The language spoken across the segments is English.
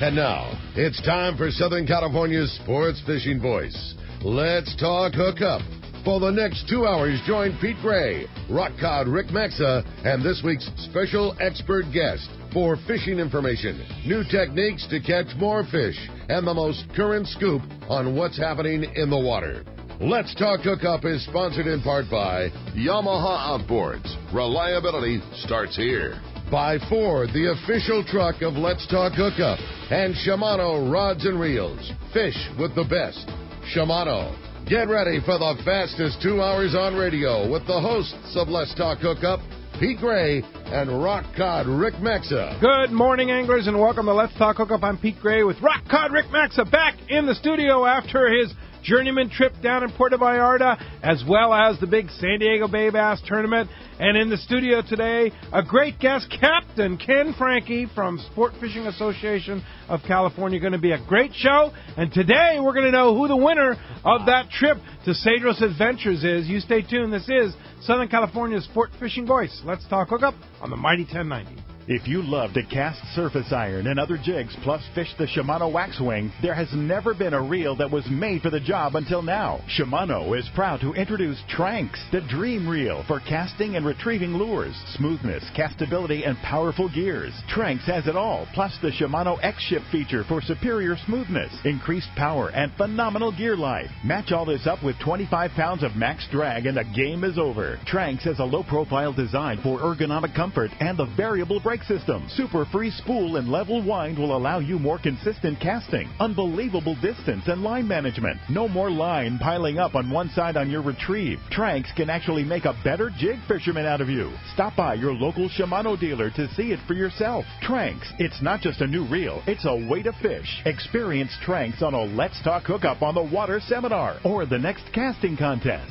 And now, it's time for Southern California's sports fishing voice. Let's talk hookup. For the next 2 hours, join Pete Gray, rock cod Rick Maxa, and this week's special expert guest for fishing information, new techniques to catch more fish, and the most current scoop on what's happening in the water. Let's Talk Hookup is sponsored in part by Yamaha Outboards. Reliability starts here. By Ford, the official truck of Let's Talk Hookup, and Shimano Rods and Reels. Fish with the best. Shimano. Get ready for the fastest 2 hours on radio with the hosts of Let's Talk Hookup, Pete Gray and Rock Cod Rick Maxa. Good morning, anglers, and welcome to Let's Talk Hookup. I'm Pete Gray with Rock Cod Rick Maxa back in the studio after his journeyman trip down in Puerto Vallarta, as well as the big San Diego Bay Bass Tournament. And in the studio today, a great guest, Captain Ken Franke from Sportfishing Association of California. Going to be a great show. And today we're going to know who the winner of that trip to Cedros Adventures is. You stay tuned. This is Southern California's Sport Fishing Voice. Let's Talk Hookup on the Mighty 1090. If you love to cast surface iron and other jigs, plus fish the Shimano Waxwing, there has never been a reel that was made for the job until now. Shimano is proud to introduce Tranks, the dream reel for casting and retrieving lures, smoothness, castability, and powerful gears. Tranks has it all, plus the Shimano X-Ship feature for superior smoothness, increased power, and phenomenal gear life. Match all this up with 25 pounds of max drag and the game is over. Tranks has a low-profile design for ergonomic comfort and the variable brake system. Super free spool and level wind will allow you more consistent casting, unbelievable distance and line management. No more line piling up on one side on your retrieve. Tranks can actually make a better jig fisherman out of you. Stop by your local Shimano dealer to see it for yourself. Tranks, it's not just a new reel, it's a way to fish. Experience Tranks on a Let's Talk Hookup on the Water seminar or the next casting contest.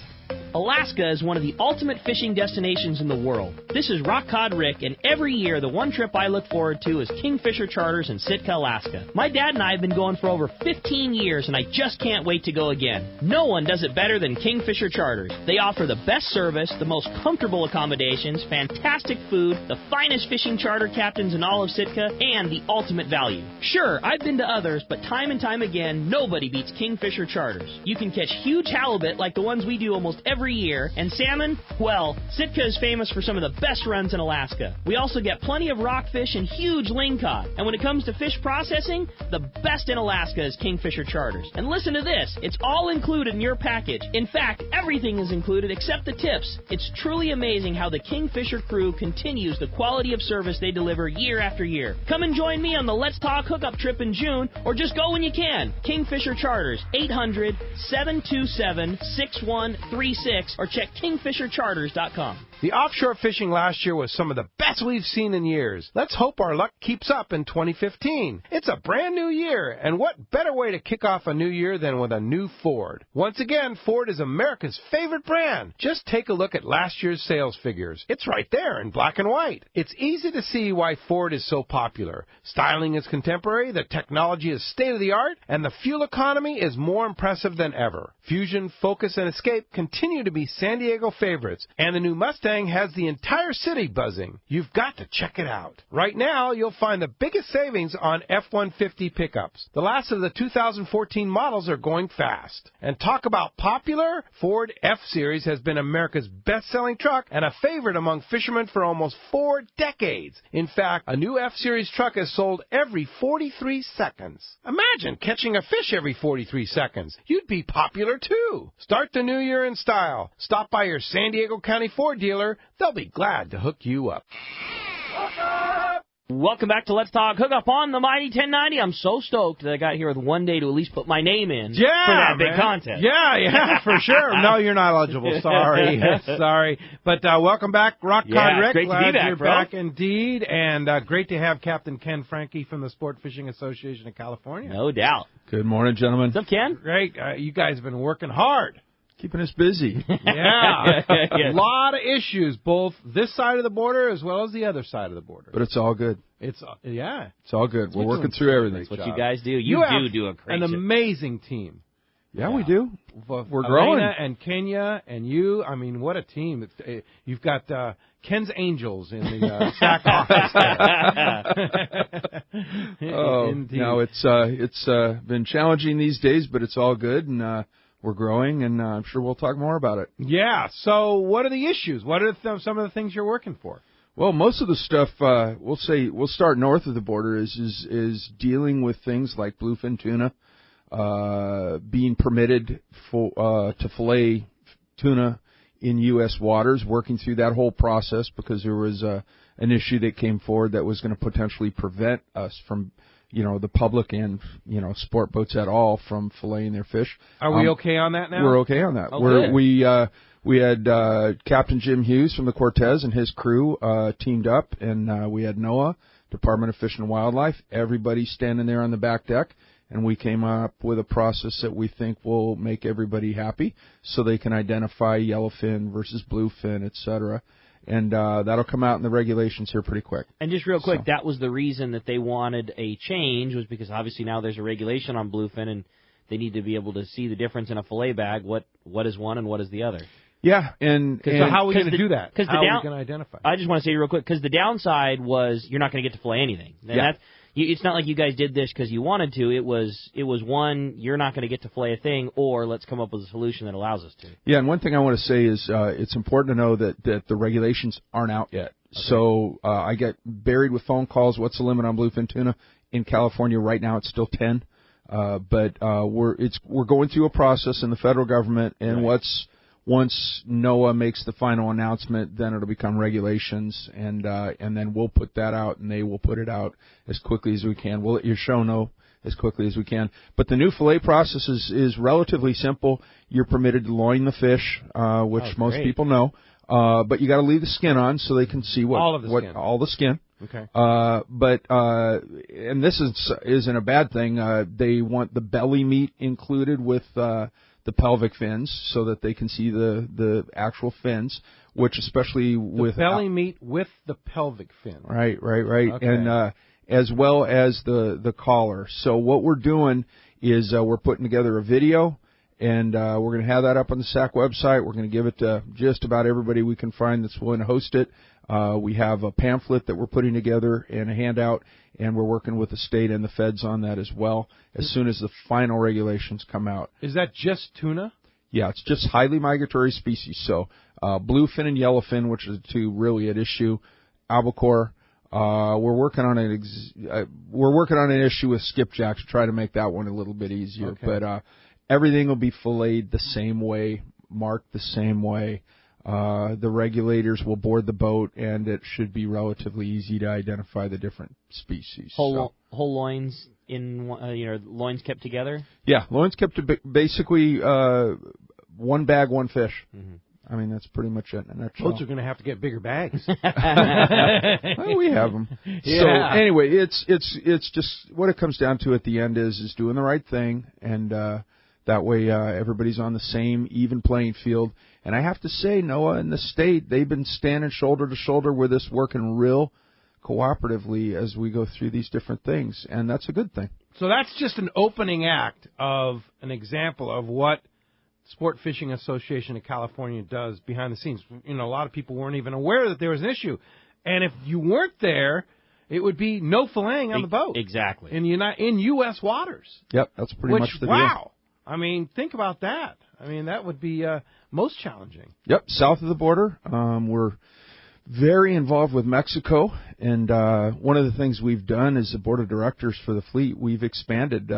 Alaska is one of the ultimate fishing destinations in the world. This is Rock Cod Rick, and every year the one trip I look forward to is Kingfisher Charters in Sitka, Alaska. My dad and I have been going for over 15 years, and I just can't wait to go again. No one does it better than Kingfisher Charters. They offer the best service, the most comfortable accommodations, fantastic food, the finest fishing charter captains in all of Sitka, and the ultimate value. Sure, I've been to others, but time and time again, nobody beats Kingfisher Charters. You can catch huge halibut like the ones we do almost every year, and salmon, well, Sitka is famous for some of the best runs in Alaska. We also get plenty of rockfish and huge lingcod. And when it comes to fish processing, the best in Alaska is Kingfisher Charters. And listen to this, it's all included in your package. In fact, everything is included except the tips. It's truly amazing how the Kingfisher crew continues the quality of service they deliver year after year. Come and join me on the Let's Talk Hookup trip in June, or just go when you can. Kingfisher Charters, 800-727-6136. Or check kingfishercharters.com. The offshore fishing last year was some of the best we've seen in years. Let's hope our luck keeps up in 2015. It's a brand new year, and what better way to kick off a new year than with a new Ford? Once again, Ford is America's favorite brand. Just take a look at last year's sales figures. It's right there in black and white. It's easy to see why Ford is so popular. Styling is contemporary, the technology is state-of-the-art, and the fuel economy is more impressive than ever. Fusion, Focus, and Escape continue to be San Diego favorites, and the new Mustang has the entire city buzzing. You've got to check it out. Right now, you'll find the biggest savings on F-150 pickups. The last of the 2014 models are going fast. And talk about popular, Ford F-Series has been America's best-selling truck and a favorite among fishermen for almost 4 decades. In fact, a new F-Series truck is sold every 43 seconds. Imagine catching a fish every 43 seconds. You'd be popular, too. Start the new year in style. Stop by your San Diego County Ford dealer. They'll be glad to hook you up. Welcome back to Let's Talk Hookup on the Mighty 1090. I'm so stoked that I got here with one day to at least put my name in for that big contest. Yeah, for sure. No, you're not eligible. Sorry. Sorry. But welcome back, Rock Cod Rick. Great glad to be back, you're bro. back indeed. And great to have Captain Ken Franke from the Sport Fishing Association of California. No doubt. Good morning, gentlemen. What's up, Ken? Great. You guys have been working hard. Keeping us busy. Yeah. A lot of issues, both this side of the border as well as the other side of the border. But it's all good. It's all good. It's all good. We're working through everything. That's what you guys do. You do a great an job. amazing team. Yeah, we do. We're Elena growing. And Kenya and you. I mean, what a team! You've got Ken's Angels in the SAC office. No, it's been challenging these days, but it's all good, and we're growing, and I'm sure we'll talk more about it. Yeah. So, what are the issues? What are some of the things you're working for? Well, most of the stuff we'll start north of the border is dealing with things like bluefin tuna. Being permitted to fillet tuna in U.S. waters, working through that whole process because there was an issue that came forward that was going to potentially prevent us from, the public and, sport boats at all from filleting their fish. Are we okay on that now? We're okay on that. Okay. We had Captain Jim Hughes from the Cortez and his crew teamed up, and we had NOAA, Department of Fish and Wildlife, everybody standing there on the back deck. And we came up with a process that we think will make everybody happy so they can identify yellowfin versus bluefin, et cetera. And that'll come out in the regulations here pretty quick. And just real quick, that was the reason that they wanted a change, was because obviously now there's a regulation on bluefin, and they need to be able to see the difference in a fillet bag, what is one and what is the other. Yeah, and so how are we going to do that? How are we going to identify? I just want to say real quick, because the downside was you're not going to get to fillet anything. And it's not like you guys did this because you wanted to. It was one, you're not going to get to fillet a thing, or let's come up with a solution that allows us to. Yeah, and one thing I want to say is it's important to know that the regulations aren't out yet. Okay. So I get buried with phone calls. What's the limit on bluefin tuna? In California right now it's still 10. But we're going through a process in the federal government, and once NOAA makes the final announcement, then it'll become regulations, and then we'll put that out, and they will put it out as quickly as we can. We'll let your show know as quickly as we can. But the new fillet process is relatively simple. You're permitted to loin the fish, which most people know, but you got to leave the skin on so they can see all the skin. Okay. And this isn't a bad thing. They want the belly meat included with the pelvic fins so that they can see the actual fins, which especially with belly meat with the pelvic fin. Right. Okay. And as well as the collar. So what we're doing is we're putting together a video, and we're going to have that up on the SAC website. We're going to give it to just about everybody we can find that's willing to host it. We have a pamphlet that we're putting together and a handout, and we're working with the state and the feds on that as well as soon as the final regulations come out. Is that just tuna? Yeah, it's just highly migratory species. So bluefin and yellowfin, which are the two really at issue, albacore. We're working on an issue with skipjacks to try to make that one a little bit easier. Okay. But everything will be filleted the same way, marked the same way. The regulators will board the boat, and it should be relatively easy to identify the different species. Whole loins loins kept together? Yeah, loins kept basically one bag, one fish. Mm-hmm. I mean, that's pretty much it in a nutshell. Boats are going to have to get bigger bags. Well, we have them. Yeah. So anyway, it's just what it comes down to at the end is doing the right thing, and that way everybody's on the same even playing field. And I have to say, NOAA and the state, they've been standing shoulder to shoulder with us, working real cooperatively as we go through these different things, and that's a good thing. So that's just an opening act of an example of what Sport Fishing Association of California does behind the scenes. A lot of people weren't even aware that there was an issue. And if you weren't there, it would be no filleting on the boat. Exactly. In U.S. waters. Yep, that's pretty much the deal. Wow. I mean, think about that. I mean, that would be most challenging. Yep, south of the border. We're very involved with Mexico, and one of the things we've done as the board of directors for the fleet, we've expanded.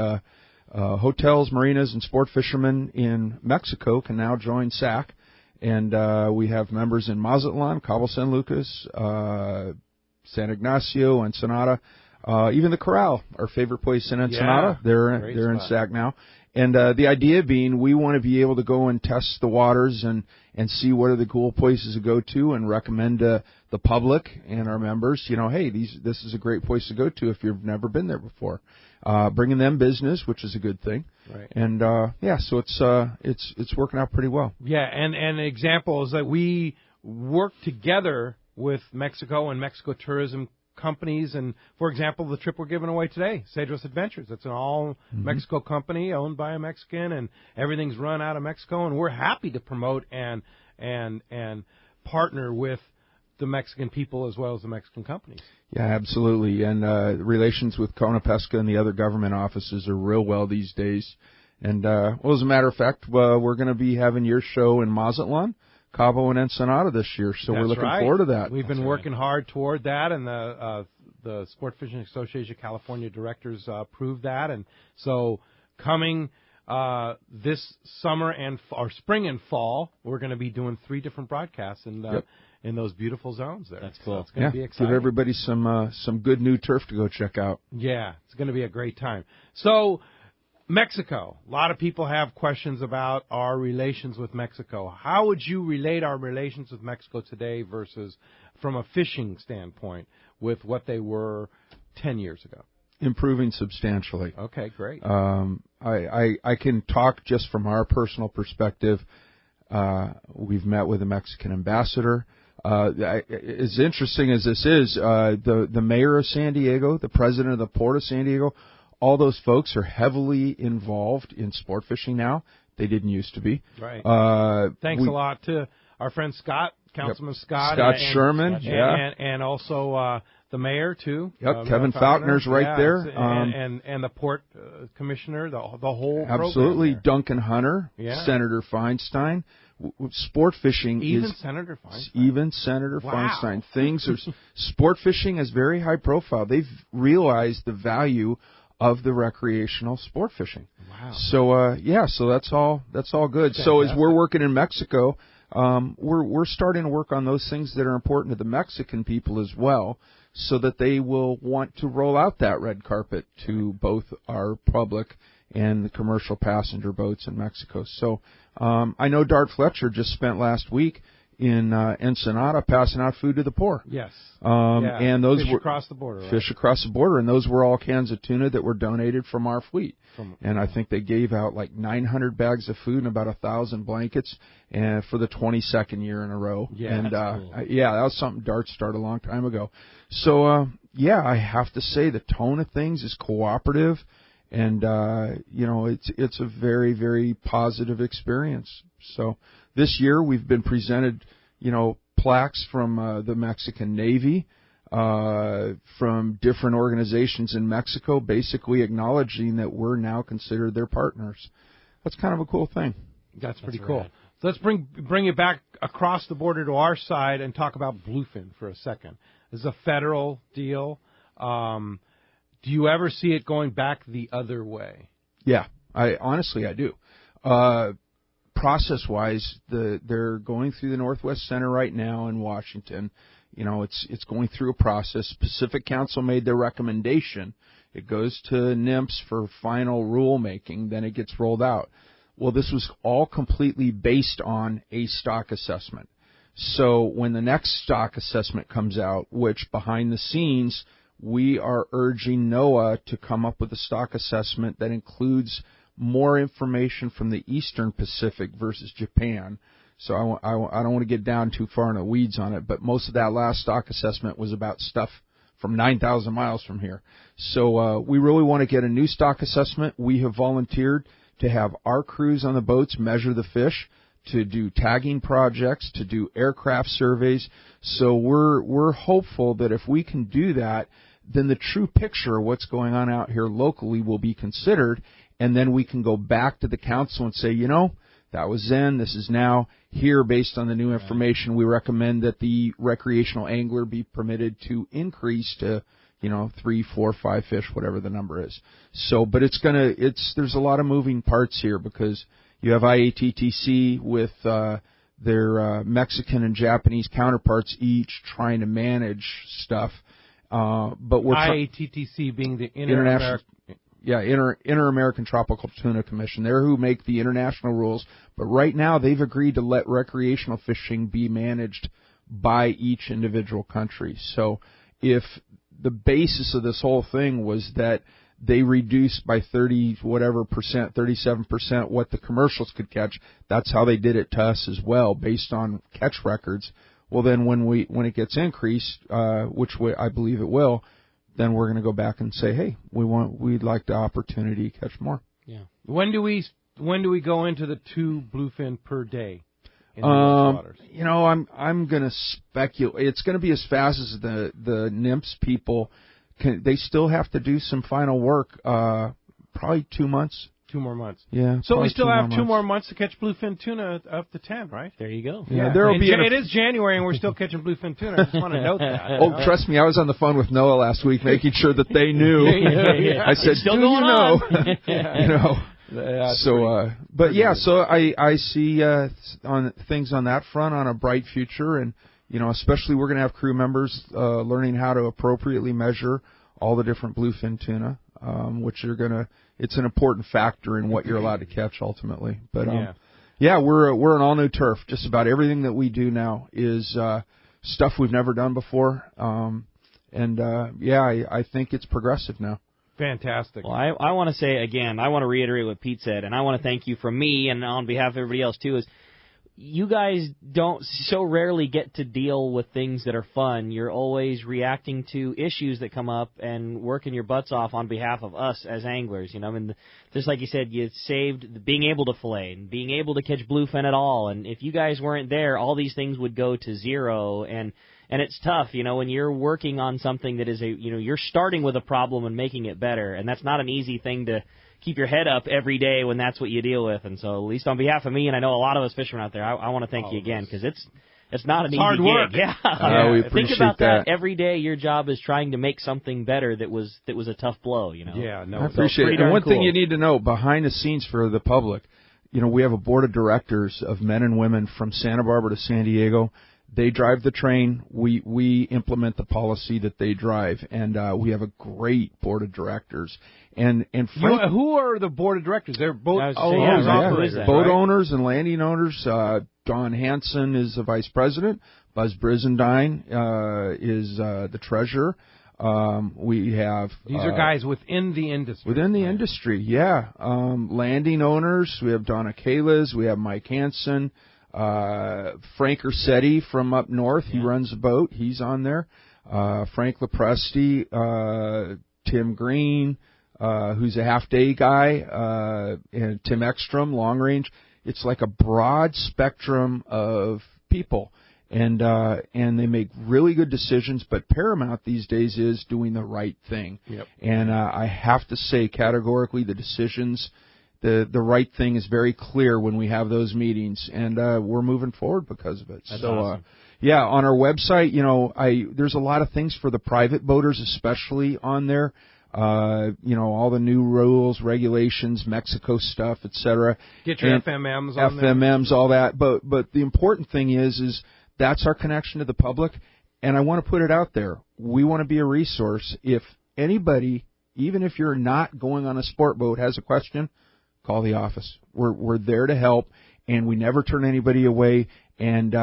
Hotels, marinas, and sport fishermen in Mexico can now join SAC, and we have members in Mazatlan, Cabo San Lucas, San Ignacio, Ensenada, even the Corral, our favorite place in Ensenada. Yeah, they're in SAC now. And the idea being we want to be able to go and test the waters and see what are the cool places to go to and recommend to the public and our members, hey, this is a great place to go to if you've never been there before. Bringing them business, which is a good thing. Right. And, so it's working out pretty well. Yeah, and an example is that we work together with Mexico and Mexico Tourism companies. And, for example, the trip we're giving away today, Cedros Adventures. It's an all-Mexico company owned by a Mexican, and everything's run out of Mexico. And we're happy to promote and partner with the Mexican people as well as the Mexican companies. Yeah, absolutely. And relations with Conapesca and the other government offices are real well these days. And, as a matter of fact, we're going to be having your show in Mazatlan, Cabo, and Ensenada this year, so we're looking forward to that. We've been working hard toward that, and the Sport Fishing Association of California directors approved that. And so coming this summer or spring and fall, we're going to be doing 3 different broadcasts in those beautiful zones there. That's cool. So it's going to be exciting. Give everybody some good new turf to go check out. Yeah, it's going to be a great time. So, Mexico. A lot of people have questions about our relations with Mexico. How would you relate our relations with Mexico today versus from a fishing standpoint with what they were 10 years ago? Improving substantially. Okay, great. I can talk just from our personal perspective. We've met with the Mexican ambassador. As interesting as this is, the mayor of San Diego, the president of the Port of San Diego, all those folks are heavily involved in sport fishing now. They didn't used to be. Right. Thanks a lot to our friend Scott, Councilman Scott Sherman, and also the mayor too. Yep, Kevin Faulkner's right there, and the port commissioner, the whole absolutely program there. Duncan Hunter, Senator Feinstein. Sport fishing Senator Feinstein. Even Senator Feinstein. Things are sport fishing is very high profile. They've realized the value of the recreational sport fishing. Wow. So so that's all good. Fantastic. So as we're working in Mexico, we're starting to work on those things that are important to the Mexican people as well, so that they will want to roll out that red carpet to both our public and the commercial passenger boats in Mexico. So I know Dart Fletcher just spent last week in Ensenada passing out food to the poor. Yes. And those fish were across the border. Right? Fish across the border, and those were all cans of tuna that were donated from our fleet. And I think they gave out like 900 bags of food and about 1,000 blankets, and for the 22nd year in a row. Yeah, and that's cool. that was something Dart started a long time ago. So I have to say the tone of things is cooperative, and it's a very, very positive experience. So this year we've been presented, plaques from the Mexican Navy, from different organizations in Mexico, basically acknowledging that we're now considered their partners. That's kind of a cool thing. That's pretty cool. Rad. So let's bring it back across the border to our side and talk about bluefin for a second. This is a federal deal. Do you ever see it going back the other way? Yeah, I do. Process-wise, they're going through the Northwest Center right now in Washington. It's going through a process. Pacific Council made their recommendation. It goes to NIMS for final rulemaking. Then it gets rolled out. Well, this was all completely based on a stock assessment. So when the next stock assessment comes out, which behind the scenes we are urging NOAA to come up with a stock assessment that includes more information from the Eastern Pacific versus Japan. So I don't want to get down too far in the weeds on it, but most of that last stock assessment was about stuff from 9,000 miles from here. So we really want to get a new stock assessment. We have volunteered to have our crews on the boats measure the fish, to do tagging projects, to do aircraft surveys. So we're hopeful that if we can do that, then the true picture of what's going on out here locally will be considered, and then we can go back to the council and say, that was then, this is now. Here, based on the new information, we recommend that the recreational angler be permitted to increase to, 3, 4, 5 fish, whatever the number is. So, but there's a lot of moving parts here because you have IATTC with their Mexican and Japanese counterparts each trying to manage stuff. But we're IATTC being the Inter-American Tropical Tuna Commission. They're who make the international rules. But right now they've agreed to let recreational fishing be managed by each individual country. So if the basis of this whole thing was that they reduced by 37% what the commercials could catch, that's how they did it to us as well, based on catch records. Well, then when it gets increased, which way I believe it will, then we're going to go back and say, hey, we'd like the opportunity to catch more. Yeah. When do we go into the 2 bluefin per day in the U.S. waters? I'm going to speculate. It's going to be as fast as the NIMS people can. They still have to do some final work. Probably 2 months. 2 more months. Yeah. So we still have 2 more months to catch bluefin tuna up to 10, right? There you go. Yeah. There'll be. It is January and we're still catching bluefin tuna. I just want to note that. Oh, trust me, I was on the phone with Noah last week, making sure that they knew. I said, still "Do going you know?" on. So I see on things on that front on a bright future, and especially we're going to have crew members learning how to appropriately measure all the different bluefin tuna, which are going to. It's an important factor in what you're allowed to catch ultimately. But we're an all new turf. Just about everything that we do now is stuff we've never done before, I think it's progressive now. Fantastic. Well, I want to say again, I want to reiterate what Pete said, and I want to thank you from me and on behalf of everybody else too. Is you guys don't so rarely get to deal with things that are fun. You're always reacting to issues that come up and working your butts off on behalf of us as anglers. Just like you said, you saved being able to fillet and being able to catch bluefin at all. And if you guys weren't there, all these things would go to zero. And it's tough, when you're working on something that is you're starting with a problem and making it better. And that's not an easy thing to keep your head up every day when that's what you deal with. And so at least on behalf of me, and I know a lot of us fishermen out there, I want to thank you again, because it's not an easy hard work. gig. Yeah. We appreciate Think about that. Every day your job is trying to make something better that was a tough blow, Yeah, no. I appreciate it. And one thing you need to know, behind the scenes for the public, we have a board of directors of men and women from Santa Barbara to San Diego. They drive the train. We implement the policy that they drive, and we have a great board of directors. And who are the board of directors? They're boat owners, boat owners and landing owners. Don Hansen is the vice president. Buzz Brizendine is the treasurer. We have these are guys within the industry. Within the industry, yeah. Landing owners. We have Donna Kalas. We have Mike Hansen. Franke from up north, he runs a boat. He's on there. Frank Lepresti, Tim Green, who's a half-day guy, and Tim Ekstrom, long range. It's like a broad spectrum of people, and they make really good decisions. But paramount these days is doing the right thing. Yep. And I have to say categorically, the decisions. The right thing is very clear when we have those meetings, and we're moving forward because of it. That's awesome. On our website, there's a lot of things for the private boaters, especially on there. All the new rules, regulations, Mexico stuff, etc. Get your FMMs on FMMs, all that. But the important thing is that's our connection to the public, and I want to put it out there. We want to be a resource. If anybody, even if you're not going on a sport boat, has a question, call the office. We're there to help, and we never turn anybody away. And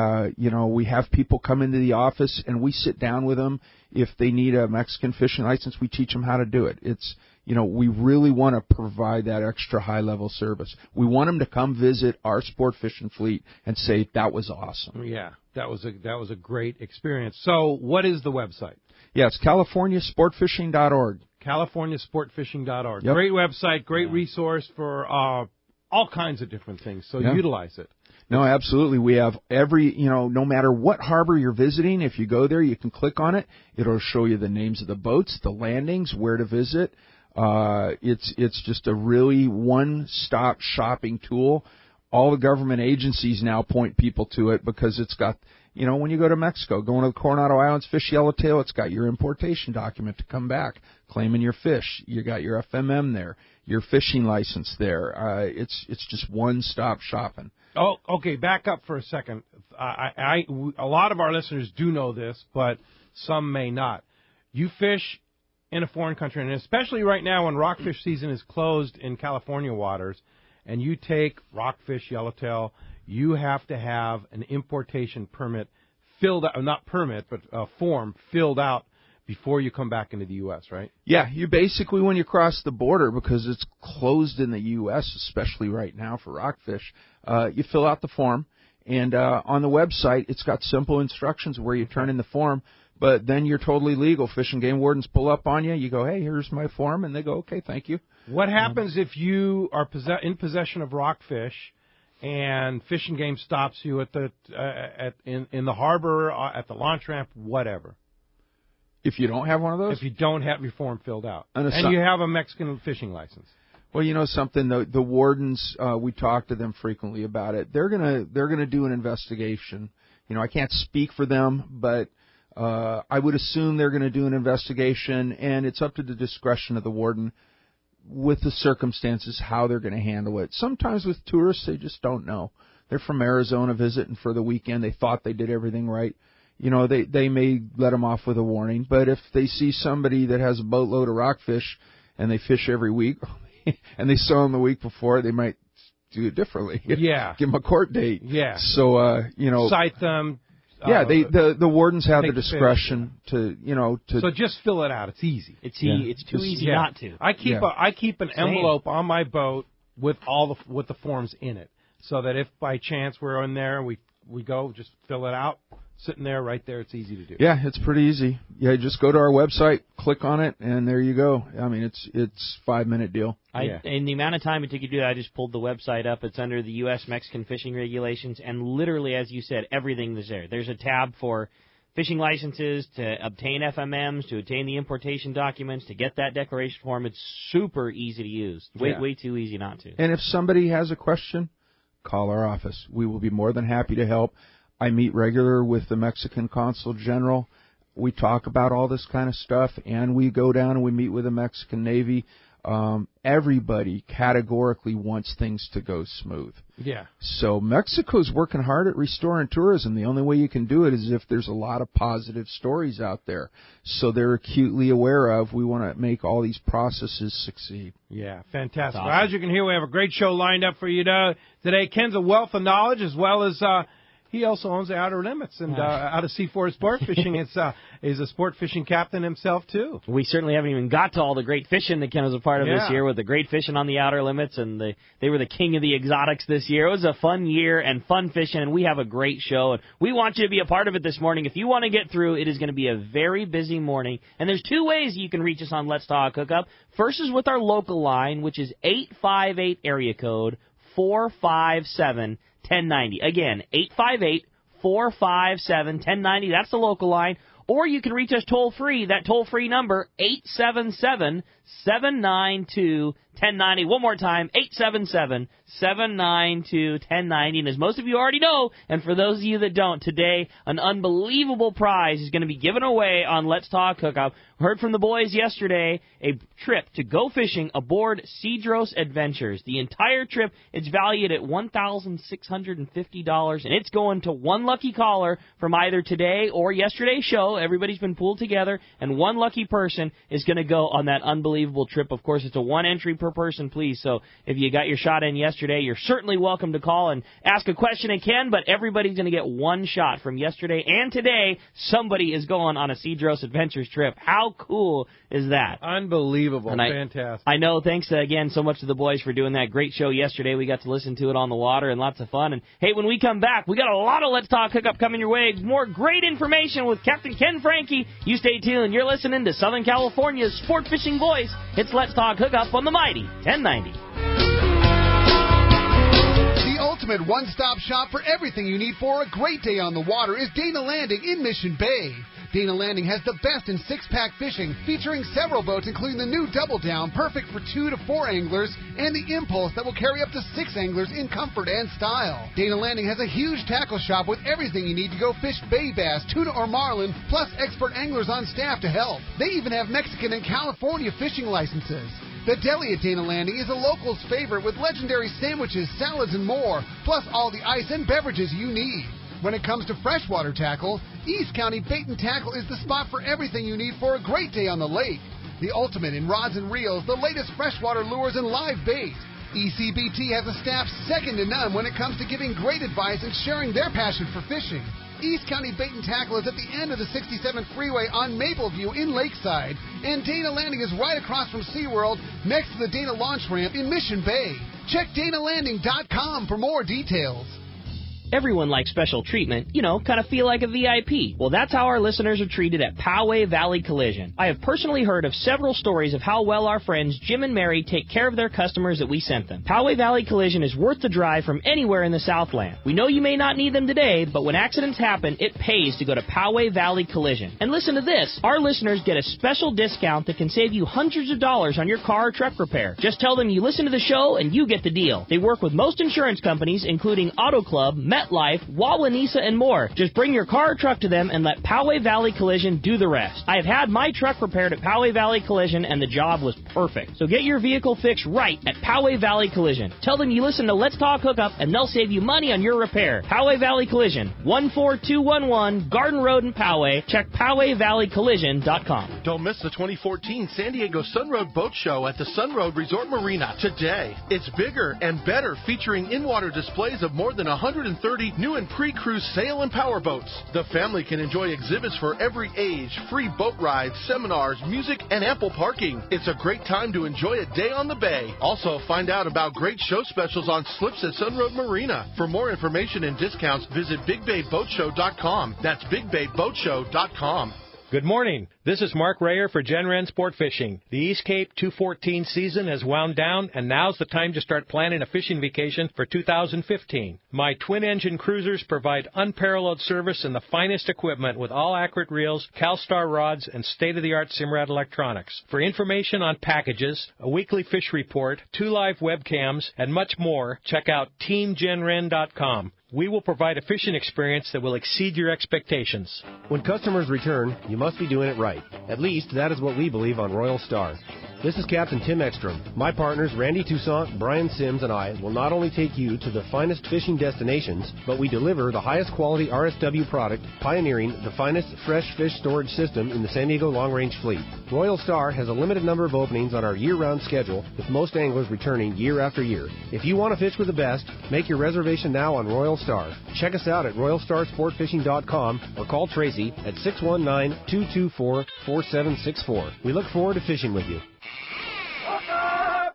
we have people come into the office, and we sit down with them. If they need a Mexican fishing license, we teach them how to do it. It's we really want to provide that extra high-level service. We want them to come visit our sport fishing fleet and say that was awesome. Yeah, that was a great experience. So, what is the website? Yeah, it's CaliforniaSportfishing.org. CaliforniaSportFishing.org. Yep. Great website, great resource for all kinds of different things. So utilize it. No, absolutely. We have every, no matter what harbor you're visiting, if you go there, you can click on it. It'll show you the names of the boats, the landings, where to visit. It's just a really one-stop shopping tool. All the government agencies now point people to it because it's got, when you go to Mexico, going to the Coronado Islands, fish yellowtail, it's got your importation document to come back, claiming your fish. You got your FMM there, your fishing license there. It's just one-stop shopping. Oh, okay. Back up for a second. A lot of our listeners do know this, but some may not. You fish in a foreign country, and especially right now when rockfish season is closed in California waters, and you take rockfish, yellowtail, you have to have an importation permit filled out, not permit, but a form filled out before you come back into the U.S., right? Yeah, you basically, when you cross the border, because it's closed in the U.S., especially right now for rockfish, you fill out the form, And on the website, it's got simple instructions where you turn in the form, but then you're totally legal. Fish and Game wardens pull up on you. You go, hey, here's my form, and they go, okay, thank you. What happens if you are in possession of rockfish and Fish and Game stops you at the in the harbor, at the launch ramp, whatever? If you don't have one of those? If you don't have your form filled out. And you have a Mexican fishing license. Well, you know something, the wardens, we talk to them frequently about it. They're gonna do an investigation. You know, I can't speak for them, but I would assume they're going to do an investigation, and it's up to the discretion of the warden with the circumstances how they're going to handle it. Sometimes with tourists, they just don't know. They're from Arizona visiting for the weekend. They thought they did everything right. You know, they may let them off with a warning, but if they see somebody that has a boatload of rockfish and they fish every week and they saw them the week before, they might do it differently. Yeah. Give them a court date. Yeah. So, cite them. Yeah, the wardens have the discretion to. So just fill it out. It's easy. It's too easy not to. I keep an envelope on my boat with with the forms in it, so that if by chance we're in there, we go, just fill it out. Sitting there, right there, it's easy to do. Yeah, it's pretty easy. Yeah, just go to our website, click on it, and there you go. I mean, it's 5-minute deal. In the amount of time it took you to do that, I just pulled the website up. It's under the U.S. Mexican Fishing Regulations, and literally, as you said, everything is there. There's a tab for fishing licenses, to obtain FMMs, to obtain the importation documents, to get that declaration form. It's super easy to use. Way too easy not to. And if somebody has a question, call our office. We will be more than happy to help. I meet regular with the Mexican Consul General. We talk about all this kind of stuff, and we go down and we meet with the Mexican Navy. Everybody categorically wants things to go smooth. Yeah. So Mexico's working hard at restoring tourism. The only way you can do it is if there's a lot of positive stories out there. So they're acutely aware of, we want to make all these processes succeed. Yeah, fantastic. Awesome. Well, as you can hear, we have a great show lined up for you today. Ken's a wealth of knowledge, as well as he also owns the Outer Limits, and out of C4 Sport Fishing, is a sport fishing captain himself, too. We certainly haven't even got to all the great fishing that Ken was a part of this year, with the great fishing on the Outer Limits, and they were the king of the exotics this year. It was a fun year and fun fishing, and we have a great show, and we want you to be a part of it this morning. If you want to get through, it is going to be a very busy morning, and there's two ways you can reach us on Let's Talk Hookup. First is with our local line, which is 858 area code 457-1090. Again, 858-457-1090. That's the local line. Or you can reach us toll-free. That toll-free number, 877-792-1090. One more time, 877-792-1090. And as most of you already know, and for those of you that don't, today an unbelievable prize is going to be given away on Let's Talk Hookup. We heard from the boys yesterday, a trip to go fishing aboard Cedros Adventures. The entire trip, it's valued at $1,650, and it's going to one lucky caller from either today or yesterday's show. Everybody's been pulled together, and one lucky person is going to go on that unbelievable trip. Of course, it's a one entry per person, please. So if you got your shot in yesterday, you're certainly welcome to call and ask a question again, but everybody's going to get one shot from yesterday and today. Somebody is going on a Cedros Adventures trip. How cool is that? Unbelievable. And fantastic. I know. Thanks again so much to the boys for doing that great show yesterday. We got to listen to it on the water and lots of fun. And hey, when we come back, we got a lot of Let's Talk Hookup coming your way. More great information with Captain Ken Franke. You stay tuned. You're listening to Southern California's sport fishing voice. It's Let's Talk Hookup on the mighty 1090. The ultimate one-stop shop for everything you need for a great day on the water is Dana Landing in Mission Bay. Dana Landing has the best in six-pack fishing, featuring several boats, including the new Double Down, perfect for 2 to 4 anglers, and the Impulse that will carry up to 6 anglers in comfort and style. Dana Landing has a huge tackle shop with everything you need to go fish bay bass, tuna, or marlin, plus expert anglers on staff to help. They even have Mexican and California fishing licenses. The deli at Dana Landing is a local's favorite with legendary sandwiches, salads, and more, plus all the ice and beverages you need. When it comes to freshwater tackle, East County Bait and Tackle is the spot for everything you need for a great day on the lake. The ultimate in rods and reels, the latest freshwater lures, and live bait. ECBT has a staff second to none when it comes to giving great advice and sharing their passion for fishing. East County Bait and Tackle is at the end of the 67th Freeway on Mapleview in Lakeside, and Dana Landing is right across from SeaWorld next to the Dana Launch Ramp in Mission Bay. Check DanaLanding.com for more details. Everyone likes special treatment, kind of feel like a VIP. Well, that's how our listeners are treated at Poway Valley Collision. I have personally heard of several stories of how well our friends Jim and Mary take care of their customers that we sent them. Poway Valley Collision is worth the drive from anywhere in the Southland. We know you may not need them today, but when accidents happen, it pays to go to Poway Valley Collision. And listen to this, our listeners get a special discount that can save you hundreds of dollars on your car or truck repair. Just tell them you listen to the show and you get the deal. They work with most insurance companies, including Auto Club, MetLife, Wawanesa, and more. Just bring your car or truck to them and let Poway Valley Collision do the rest. I have had my truck repaired at Poway Valley Collision and the job was perfect. So get your vehicle fixed right at Poway Valley Collision. Tell them you listen to Let's Talk Hookup and they'll save you money on your repair. Poway Valley Collision, 14211 Garden Road in Poway. Check PowayValleyCollision.com. Don't miss the 2014 San Diego Sunroad Boat Show at the Sunroad Resort Marina today. It's bigger and better, featuring in-water displays of more than 130 new and pre-cruise sail and power boats. The family can enjoy exhibits for every age, free boat rides, seminars, music, and ample parking. It's a great time to enjoy a day on the bay. Also, find out about great show specials on slips at Sunroad Marina. For more information and discounts, visit BigBayBoatShow.com. That's BigBayBoatShow.com. Good morning. This is Mark Rayer for Genren Sport Fishing. The East Cape 214 season has wound down, and now's the time to start planning a fishing vacation for 2015. My twin-engine cruisers provide unparalleled service and the finest equipment with all accurate reels, CalStar rods, and state-of-the-art Simrad electronics. For information on packages, a weekly fish report, 2 live webcams, and much more, check out TeamGenren.com. We will provide a fishing experience that will exceed your expectations. When customers return, you must be doing it right. At least, that is what we believe on Royal Star. This is Captain Tim Ekstrom. My partners, Randy Toussaint, Brian Sims, and I will not only take you to the finest fishing destinations, but we deliver the highest quality RSW product, pioneering the finest fresh fish storage system in the San Diego long-range fleet. Royal Star has a limited number of openings on our year-round schedule, with most anglers returning year after year. If you want to fish with the best, make your reservation now on Royal Star. Check us out at RoyalStarSportFishing.com or call Tracy at 619-224-4764. We look forward to fishing with you.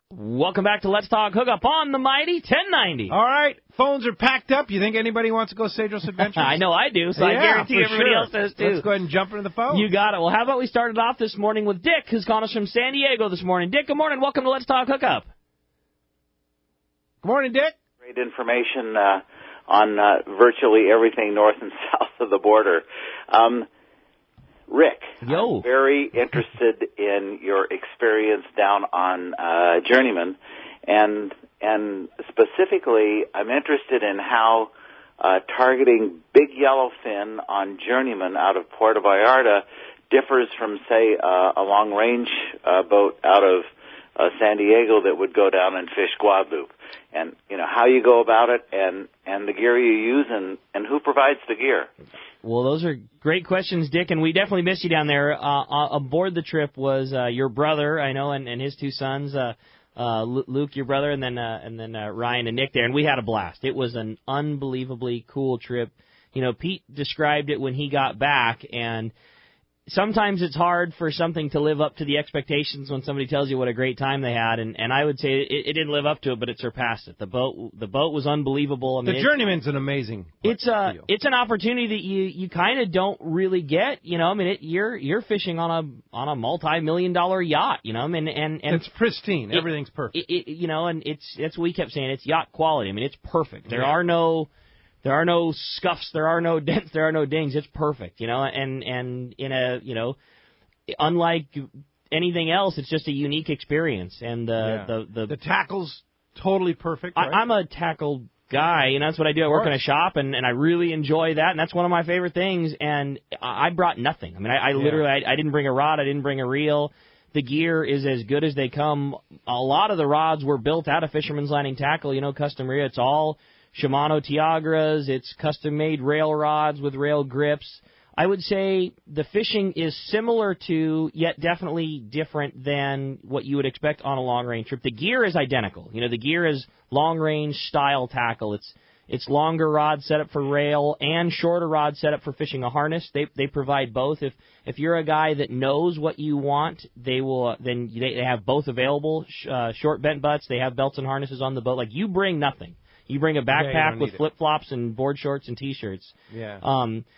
Welcome back to Let's Talk Hookup on the Mighty 1090. All right, phones are packed up. You think anybody wants to go Cedros Adventures? I know I do, so I guarantee everybody else does too. Let's go ahead and jump into the phone. You got it. Well, how about we start it off this morning with Dick, who's calling us from San Diego this morning. Dick, good morning. Welcome to Let's Talk Hookup. Good morning, Dick. Great information on virtually everything north and south of the border. Rick, I'm very interested in your experience down on Journeyman, and specifically, I'm interested in how targeting big yellowfin on Journeyman out of Puerto Vallarta differs from, say, a long-range boat out of San Diego that would go down and fish Guadalupe, and how you go about it, and the gear you use, and who provides the gear. Well, those are great questions, Dick, and we definitely missed you down there. Aboard the trip was your brother, I know, and his 2 sons, Luke, your brother, and then Ryan and Nick there, and we had a blast. It was an unbelievably cool trip. Pete described it when he got back, and sometimes it's hard for something to live up to the expectations when somebody tells you what a great time they had, and I would say it didn't live up to it, but it surpassed it. The boat was unbelievable. I mean, the Journeyman's an amazing. It's an opportunity that you kind of don't really get. You're fishing on a multi-million-dollar yacht. And it's pristine. Everything's perfect. And it's what we kept saying. It's yacht quality. I mean, it's perfect. There are no scuffs, there are no dents, there are no dings. It's perfect, and in a, unlike anything else, it's just a unique experience. And the tackle's totally perfect. Right? I'm a tackle guy, and that's what I do. I work in a shop, and I really enjoy that, and that's one of my favorite things. And I brought nothing. I mean, I literally didn't bring a rod, I didn't bring a reel. The gear is as good as they come. A lot of the rods were built out of Fisherman's Landing tackle, custom reel. It's all Shimano Tiagras, it's custom-made rail rods with rail grips. I would say the fishing is similar to, yet definitely different than what you would expect on a long-range trip. The gear is identical. The gear is long-range style tackle. It's longer rod set up for rail and shorter rod set up for fishing a harness. They provide both. If you're a guy that knows what you want, they have both available. Short bent butts, they have belts and harnesses on the boat. Like, you bring nothing. You bring a backpack with flip-flops and board shorts and T-shirts. Yeah.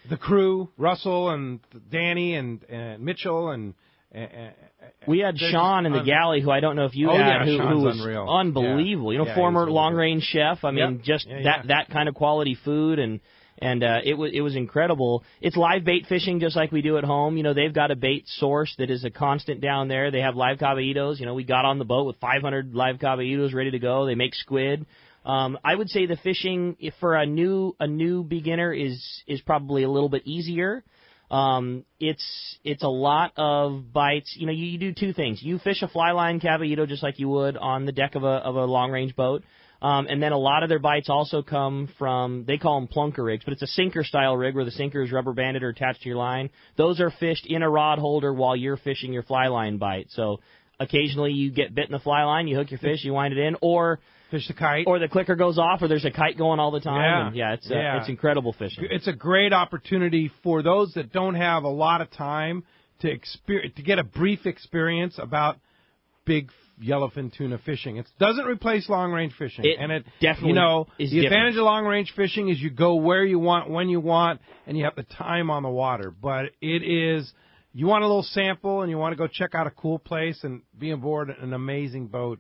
The crew, Russell and Danny and Mitchell and we had Sean in the galley, who I don't know if you had, who was unreal. Unbelievable. Yeah. Former really long-range chef. I mean, that kind of quality food, and it was incredible. It's live bait fishing just like we do at home. They've got a bait source that is a constant down there. They have live caballitos. We got on the boat with 500 live caballitos ready to go. They make squid. I would say the fishing for a new beginner is probably a little bit easier. It's a lot of bites. You do two things. You fish a fly line caballito just like you would on the deck of a long range boat. And then a lot of their bites also come from, they call them plunker rigs, but it's a sinker style rig where the sinker is rubber banded or attached to your line. Those are fished in a rod holder while you're fishing your fly line bite. So occasionally you get bit in the fly line, you hook your fish, you wind it in, or fish the kite, or the clicker goes off, or there's a kite going all the time. It's incredible fishing. It's a great opportunity for those that don't have a lot of time to get a brief experience about big yellowfin tuna fishing. It doesn't replace long-range fishing. It definitely is the advantage of long-range fishing is you go where you want, when you want, and you have the time on the water. But you want a little sample, and you want to go check out a cool place and be aboard an amazing boat.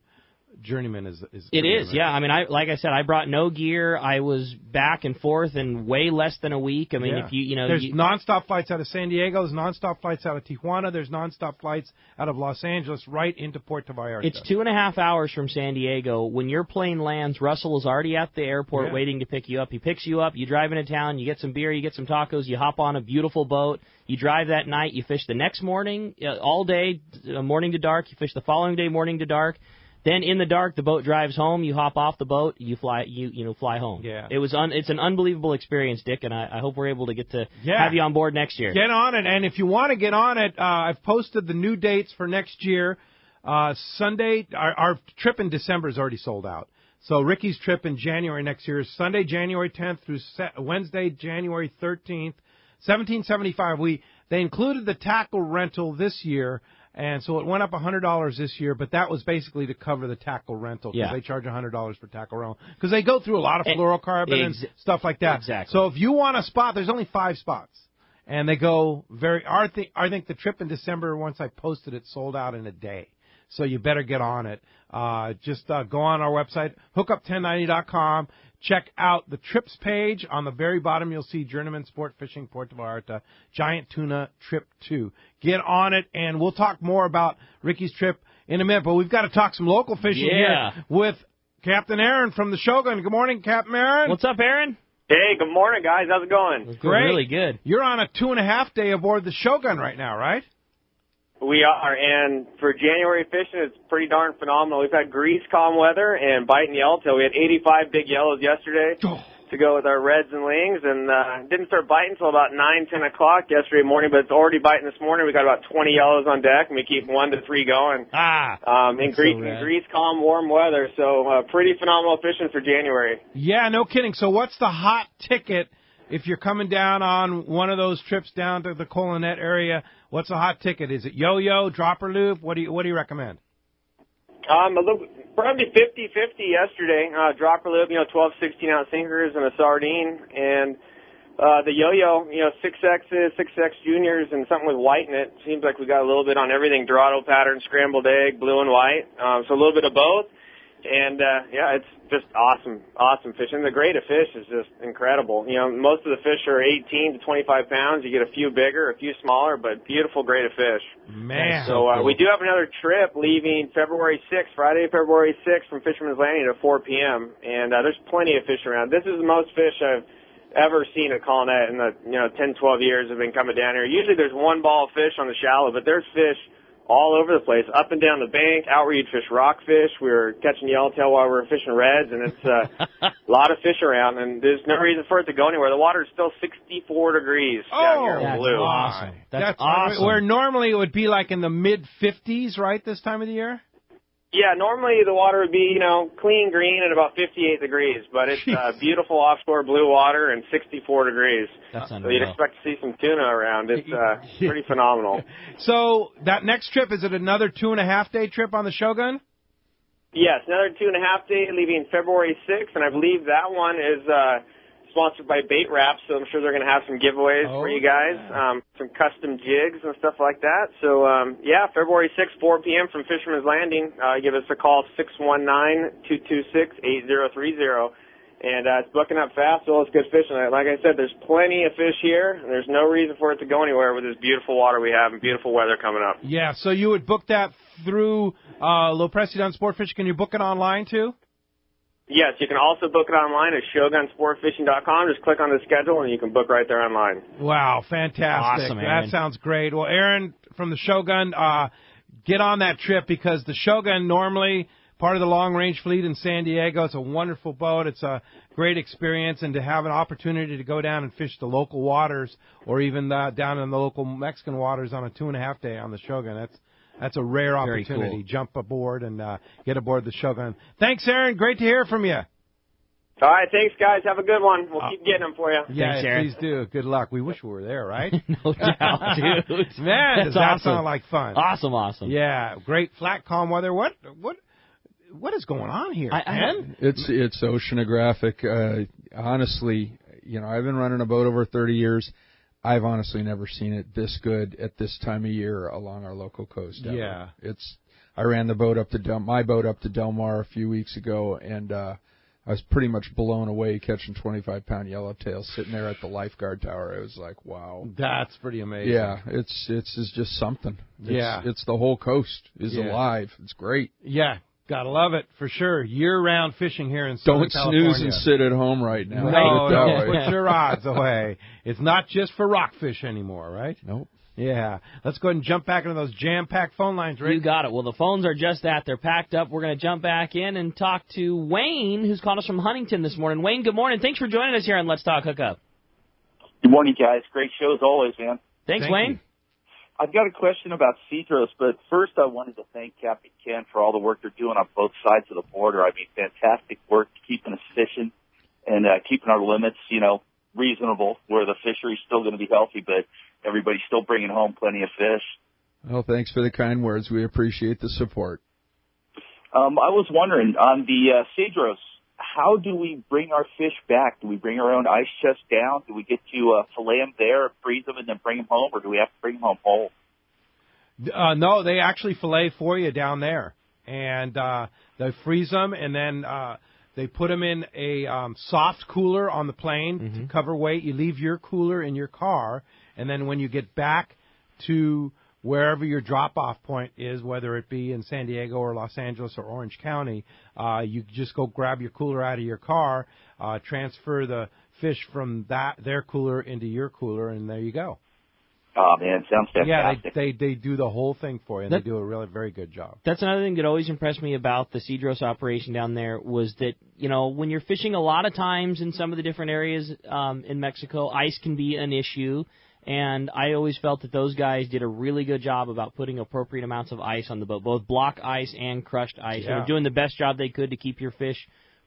Journeyman is it is, yeah. I mean, like I said, I brought no gear. I was back and forth in way less than a week. I mean, if there's nonstop flights out of San Diego, there's nonstop flights out of Tijuana, there's nonstop flights out of Los Angeles right into Puerto Vallarta. It's 2.5 hours from San Diego. When your plane lands, Russell is already at the airport waiting to pick you up. He picks you up, you drive into town, you get some beer, you get some tacos, you hop on a beautiful boat, you drive that night, you fish the next morning, all day, morning to dark, you fish the following day, morning to dark. Then in the dark, the boat drives home. You hop off the boat. You fly. Fly home. Yeah. It's an unbelievable experience, Dick, and I hope we're able to get to have you on board next year. Get on it, and if you want to get on it, I've posted the new dates for next year. Sunday, our trip in December is already sold out. So Ricky's trip in January next year is Sunday, January 10th through Wednesday, January 13th, $17.75. They included the tackle rental this year. And so it went up $100 this year, but that was basically to cover the tackle rental because they charge $100 for tackle rental because they go through a lot of fluorocarbon and stuff like that. Exactly. So if you want a spot, there's only 5 spots, and they go I think the trip in December, once I posted it, sold out in a day. So you better get on it. Just go on our website, hookup1090.com. Check out the trips page. On the very bottom, you'll see Journeyman Sport Fishing, Puerto Vallarta, Giant Tuna Trip 2. Get on it, and we'll talk more about Ricky's trip in a minute. But we've got to talk some local fishing here with Captain Aaron from the Shogun. Good morning, Captain Aaron. What's up, Aaron? Hey, good morning, guys. How's it going? Great. Really good. You're on a 2.5 day aboard the Shogun right now, right? We are, and for January fishing, it's pretty darn phenomenal. We've had grease, calm weather, and biting yellowtail. We had 85 big yellows yesterday to go with our reds and lings, and didn't start biting until about 9, 10 o'clock yesterday morning, but it's already biting this morning. We got about 20 yellows on deck, and we keep 1 to 3 going. In grease, calm, warm weather, so pretty phenomenal fishing for January. Yeah, no kidding. So what's the hot ticket if you're coming down on one of those trips down to the Colonet area? What's a hot ticket? Is it yo-yo, dropper loop? What do you recommend? Probably 50-50 yesterday. Dropper loop, 12, 16-ounce sinkers and a sardine. And the yo-yo, 6X's, 6X juniors, and something with white in it. Seems like we got a little bit on everything. Dorado pattern, scrambled egg, blue and white. So a little bit of both. And, it's just awesome fishing. The grade of fish is just incredible. Most of the fish are 18 to 25 pounds. You get a few bigger, a few smaller, but beautiful grade of fish. Man. So we do have another trip leaving February 6th, Friday, February 6th from Fisherman's Landing at 4 p.m. And there's plenty of fish around. This is the most fish I've ever seen at Colonet in the 10, 12 years I've been coming down here. Usually there's one ball of fish on the shallow, but there's fish all over the place, up and down the bank, out where you'd fish rockfish. We were catching yellowtail while we were fishing reds, and it's a lot of fish around, and there's no reason for it to go anywhere. The water is still 64 degrees down here in Blue. Awesome. That's awesome. Where normally it would be like in the mid-50s, right, this time of the year? Yeah, normally the water would be, clean green at about 58 degrees, but it's beautiful offshore blue water and 64 degrees. That's so you'd expect to see some tuna around. It's pretty phenomenal. So that next trip, is it another 2.5 day trip on the Shogun? Yes, another 2.5 day leaving February 6th, and I believe that one is sponsored by Bait Wrap, so I'm sure they're going to have some giveaways for you guys, some custom jigs and stuff like that. So, February 6th, 4 p.m. from Fisherman's Landing. Give us a call, 619-226-8030. And it's booking up fast, so it's good fishing. Like I said, there's plenty of fish here, and there's no reason for it to go anywhere with this beautiful water we have and beautiful weather coming up. Yeah, so you would book that through Lopresti Sportfishing. Can you book it online, too? Yes, you can also book it online at shogunsportfishing.com. Just click on the schedule, and you can book right there online. Wow, fantastic. Awesome, Aaron. That sounds great. Well, Aaron from the Shogun, get on that trip because the Shogun normally part of the long-range fleet in San Diego. It's a wonderful boat. It's a great experience, and to have an opportunity to go down and fish the local waters or even down in the local Mexican waters on a 2.5 day on the Shogun, that's a rare opportunity. Cool. Jump aboard and get aboard the Shogun. Thanks, Aaron. Great to hear from you. All right, thanks, guys. Have a good one. We'll keep getting them for you. Yeah, thanks, Aaron. Please do. Good luck. We wish we were there, right? No doubt, dude. Man, does that awesome. sound like fun? Awesome. Yeah, great flat, calm weather. What is going on here, man? It's oceanographic. Honestly, I've been running a boat over 30 years. I've honestly never seen it this good at this time of year along our local coast. Ever. Yeah. I ran the boat my boat up to Del Mar a few weeks ago, and I was pretty much blown away catching 25-pound yellowtail sitting there at the lifeguard tower. It was like, wow. That's pretty amazing. Yeah, it's just something. It's the whole coast is alive. It's great. Yeah. Gotta love it, for sure. Year-round fishing here in Southern California. Don't snooze and sit at home right now. No, put your odds away. It's not just for rockfish anymore, right? Nope. Yeah. Let's go ahead and jump back into those jam-packed phone lines, Rick. You got it. Well, the phones are just that. They're packed up. We're going to jump back in and talk to Wayne, who's called us from Huntington this morning. Wayne, good morning. Thanks for joining us here on Let's Talk Hookup. Good morning, guys. Great show as always, man. Thanks, Wayne. You. I've got a question about Cedros, but first I wanted to thank Captain Ken for all the work they're doing on both sides of the border. I mean, fantastic work keeping us fishing and keeping our limits, reasonable, where the fishery's still going to be healthy, but everybody's still bringing home plenty of fish. Well, thanks for the kind words. We appreciate the support. I was wondering, on the Cedros, how do we bring our fish back? Do we bring our own ice chest down? Do we get to fillet them there, freeze them, and then bring them home, or do we have to bring them home whole? No, they actually fillet for you down there, and they freeze them, and then they put them in a soft cooler on the plane to cover weight. You leave your cooler in your car, and then when you get back to wherever your drop-off point is, whether it be in San Diego or Los Angeles or Orange County, you just go grab your cooler out of your car, transfer the fish from their cooler into your cooler, and there you go. Oh, man, sounds fantastic. Yeah, they do the whole thing for you, and they do a really very good job. That's another thing that always impressed me about the Cedros operation down there was that, when you're fishing a lot of times in some of the different areas in Mexico, ice can be an issue. And I always felt that those guys did a really good job about putting appropriate amounts of ice on the boat, both block ice and crushed ice. Yeah. They were doing the best job they could to keep your fish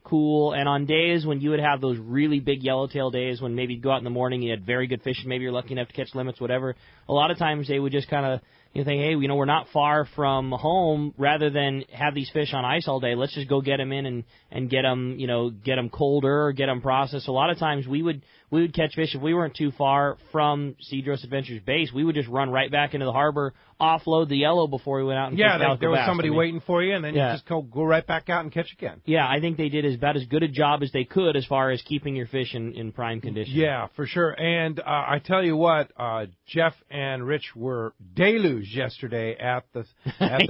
cool. And on days when you would have those really big yellowtail days when maybe you'd go out in the morning, you had very good fish, maybe you're lucky enough to catch limits, whatever, a lot of times they would just kind of think, hey, we're not far from home. Rather than have these fish on ice all day, let's just go get them in and get them, get them colder or get them processed. A lot of times we would catch fish if we weren't too far from Cedros Adventures base. We would just run right back into the harbor, offload the yellow before we went out and fished out there the was bass. somebody waiting for you, and then you just go right back out and catch again. Yeah, I think they did about as good a job as they could as far as keeping your fish in prime condition. Yeah, for sure. And I tell you what, Jeff and Rich were deluged yesterday at the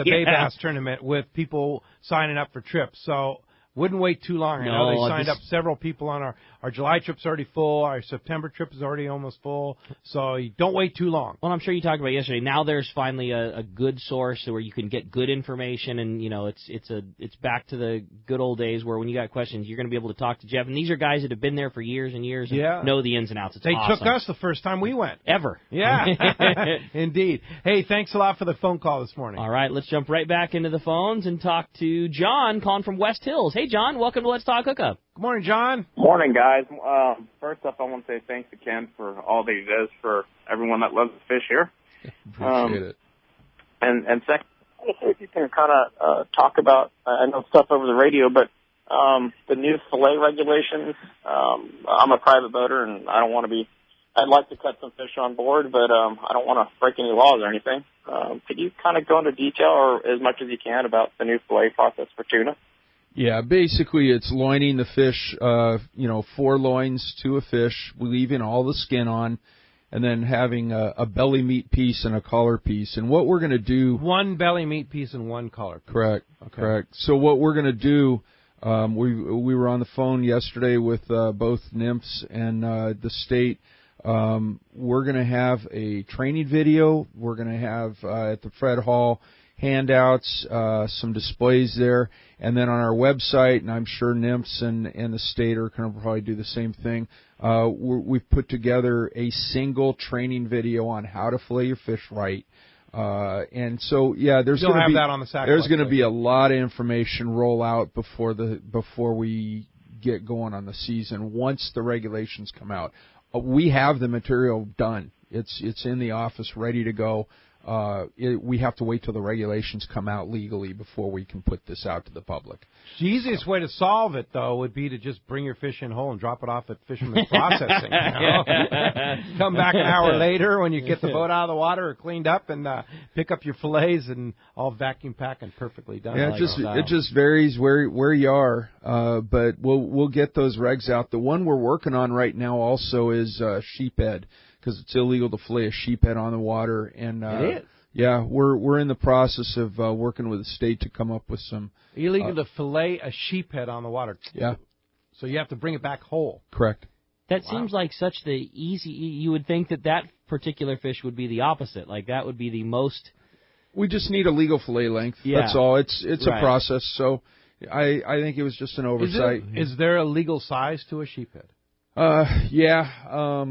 Bay Bass tournament with people signing up for trips. So wouldn't wait too long. I know they signed up several people on our July trip's already full. Our September trip is already almost full. So you don't wait too long. Well, I'm sure you talked about yesterday. Now there's finally a good source where you can get good information, and it's back to the good old days where when you got questions, you're going to be able to talk to Jeff. And these are guys that have been there for years and years and know the ins and outs. It's awesome. They took us the first time we went. Ever. Yeah. Indeed. Hey, thanks a lot for the phone call this morning. All right, let's jump right back into the phones and talk to John calling from West Hills. Hey, John, welcome to Let's Talk Hookup. Good morning, John. Morning, guys. First off, I want to say thanks to Ken for all that he does for everyone that loves to fish here. Appreciate it. And second, I wonder if you can kind of talk about, I know stuff over the radio, but the new fillet regulations. I'm a private boater, and I don't want to be, I'd like to cut some fish on board, but I don't want to break any laws or anything. Could you kind of go into detail, or as much as you can, about the new fillet process for tuna? Yeah, basically it's loining the fish, 4 loins to a fish, leaving all the skin on, and then having a belly meat piece and a collar piece. And what we're going to do... 1 belly meat piece and 1 collar piece. Correct, okay. Correct. So what we're going to do, we were on the phone yesterday with both NIMS and the state. We're going to have a training video. We're going to have at the Fred Hall handouts, some displays there, and then on our website, and I'm sure NIMS and the state are going to probably do the same thing. We've put together a single training video on how to fillet your fish right. And so, yeah, there's going to be a lot of information roll out before we get going on the season. Once the regulations come out, we have the material done. It's in the office, ready to go. We have to wait till the regulations come out legally before we can put this out to the public. The easiest way to solve it, though, would be to just bring your fish in whole and drop it off at Fisherman's Processing. Come back an hour later when you get the boat out of the water or cleaned up and pick up your fillets and all vacuum packed and perfectly done. Yeah, it just varies where you are, but we'll get those regs out. The one we're working on right now also is sheephead, because it's illegal to fillet a sheephead on the water. And it is. Yeah, we're in the process of working with the state to come up with some... Illegal to fillet a sheephead on the water. Yeah. So you have to bring it back whole. Correct. That seems like such the easy... You would think that particular fish would be the opposite. Like, that would be the most... We just need a legal fillet length. Yeah. That's all. It's right. A process. So I think it was just an oversight. Is there a legal size to a sheephead? Yeah.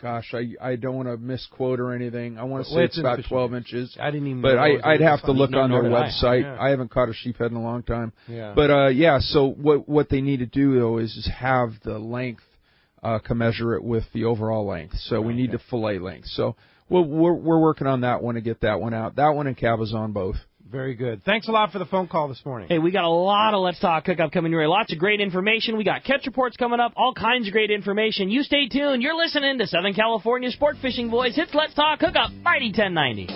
Gosh, I don't want to misquote or anything. I want to say it's about 12 inches. I didn't even but know. I'd have to look on their website. Yeah. I haven't caught a sheephead in a long time. Yeah. But, so what they need to do, though, is have the length commensurate with the overall length. So we need the fillet length. So we're working on that one to get that one out. That one and Cabazon both. Very good. Thanks a lot for the phone call this morning. Hey, we got a lot of Let's Talk Hookup coming your way. Lots of great information. We got catch reports coming up, all kinds of great information. You stay tuned. You're listening to Southern California Sport Fishing Boys. It's Let's Talk Hookup, Mighty 1090.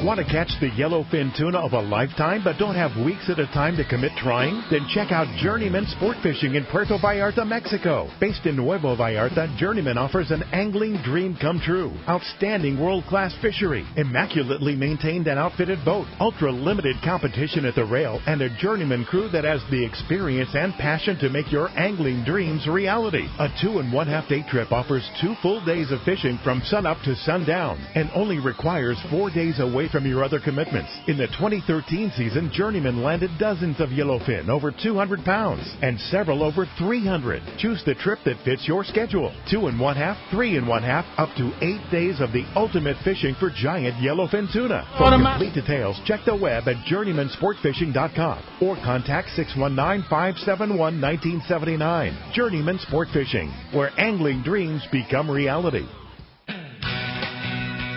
Want to catch the yellowfin tuna of a lifetime but don't have weeks at a time to commit trying? Then check out Journeyman Sport Fishing in Puerto Vallarta, Mexico. Based in Nuevo Vallarta, Journeyman offers an angling dream come true. Outstanding world-class fishery, immaculately maintained and outfitted boat, ultra-limited competition at the rail, and a Journeyman crew that has the experience and passion to make your angling dreams reality. A 2.5 day trip offers 2 full days of fishing from sunup to sundown and only requires 4 days away from your other commitments. In the 2013 season, Journeyman landed dozens of yellowfin over 200 pounds and several over 300. Choose the trip that fits your schedule. 2.5, 3.5, up to 8 days of the ultimate fishing for giant yellowfin tuna. For complete details, check the web at journeymansportfishing.com or contact 619-571-1979. Journeyman Sport Fishing, where angling dreams become reality.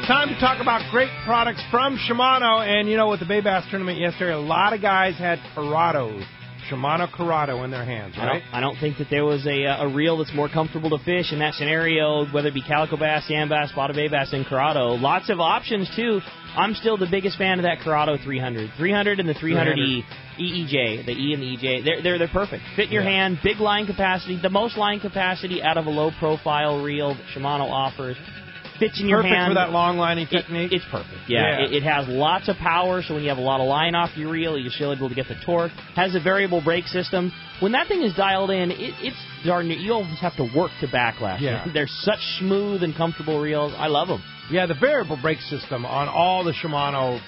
Time to talk about great products from Shimano. And, with the Bay Bass tournament yesterday, a lot of guys had Curados, Shimano Curado in their hands, right? I don't think that there was a reel that's more comfortable to fish in that scenario, whether it be calico bass, sand bass, spotted bay bass, and Curado. Lots of options, too. I'm still the biggest fan of that Curado 300. 300 and the 300E EEJ, the E and the EJ. They're perfect. Fit in your hand, big line capacity, the most line capacity out of a low-profile reel that Shimano offers. Fits in your hand. Perfect for that long lining technique. It's perfect. Yeah. It has lots of power, so when you have a lot of line off your reel, you're still able to get the torque. Has a variable brake system. When that thing is dialed in, it's darn near. You almost have to work to backlash. Yeah. They're such smooth and comfortable reels. I love them. Yeah, the variable brake system on all the Shimano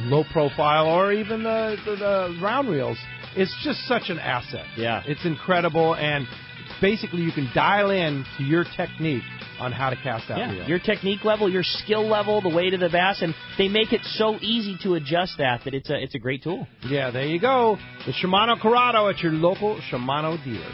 low profile or even the round reels, it's just such an asset. Yeah. It's incredible, and basically you can dial in to your technique on how to cast that reel. Your technique level, your skill level, the weight of the bass, and they make it so easy to adjust that it's a great tool. Yeah, there you go. The Shimano Curado at your local Shimano dealer.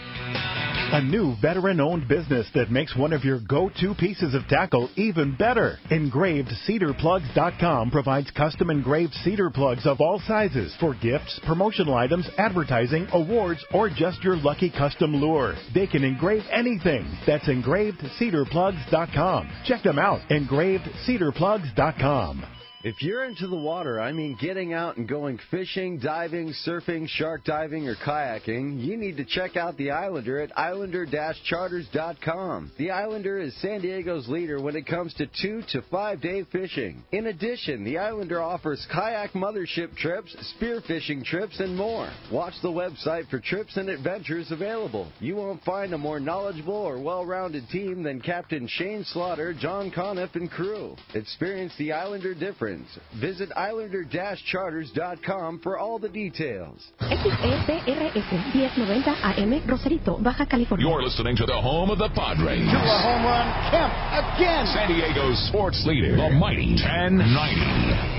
A new veteran-owned business that makes one of your go-to pieces of tackle even better. EngravedCedarPlugs.com provides custom engraved cedar plugs of all sizes for gifts, promotional items, advertising, awards, or just your lucky custom lure. They can engrave anything. That's EngravedCedarPlugs.com. Check them out. EngravedCedarPlugs.com. If you're into the water, I mean getting out and going fishing, diving, surfing, shark diving, or kayaking, you need to check out the Islander at islander-charters.com. The Islander is San Diego's leader when it comes to 2 to 5 day fishing. In addition, the Islander offers kayak mothership trips, spearfishing trips, and more. Watch the website for trips and adventures available. You won't find a more knowledgeable or well-rounded team than Captain Shane Slaughter, John Conniff, and crew. Experience the Islander difference. Visit islander-charters.com for all the details. XEPRS 1090 AM Rosarito, Baja California. You're listening to the home of the Padres. To a home run, Kemp again. San Diego's sports leader, the mighty 1090.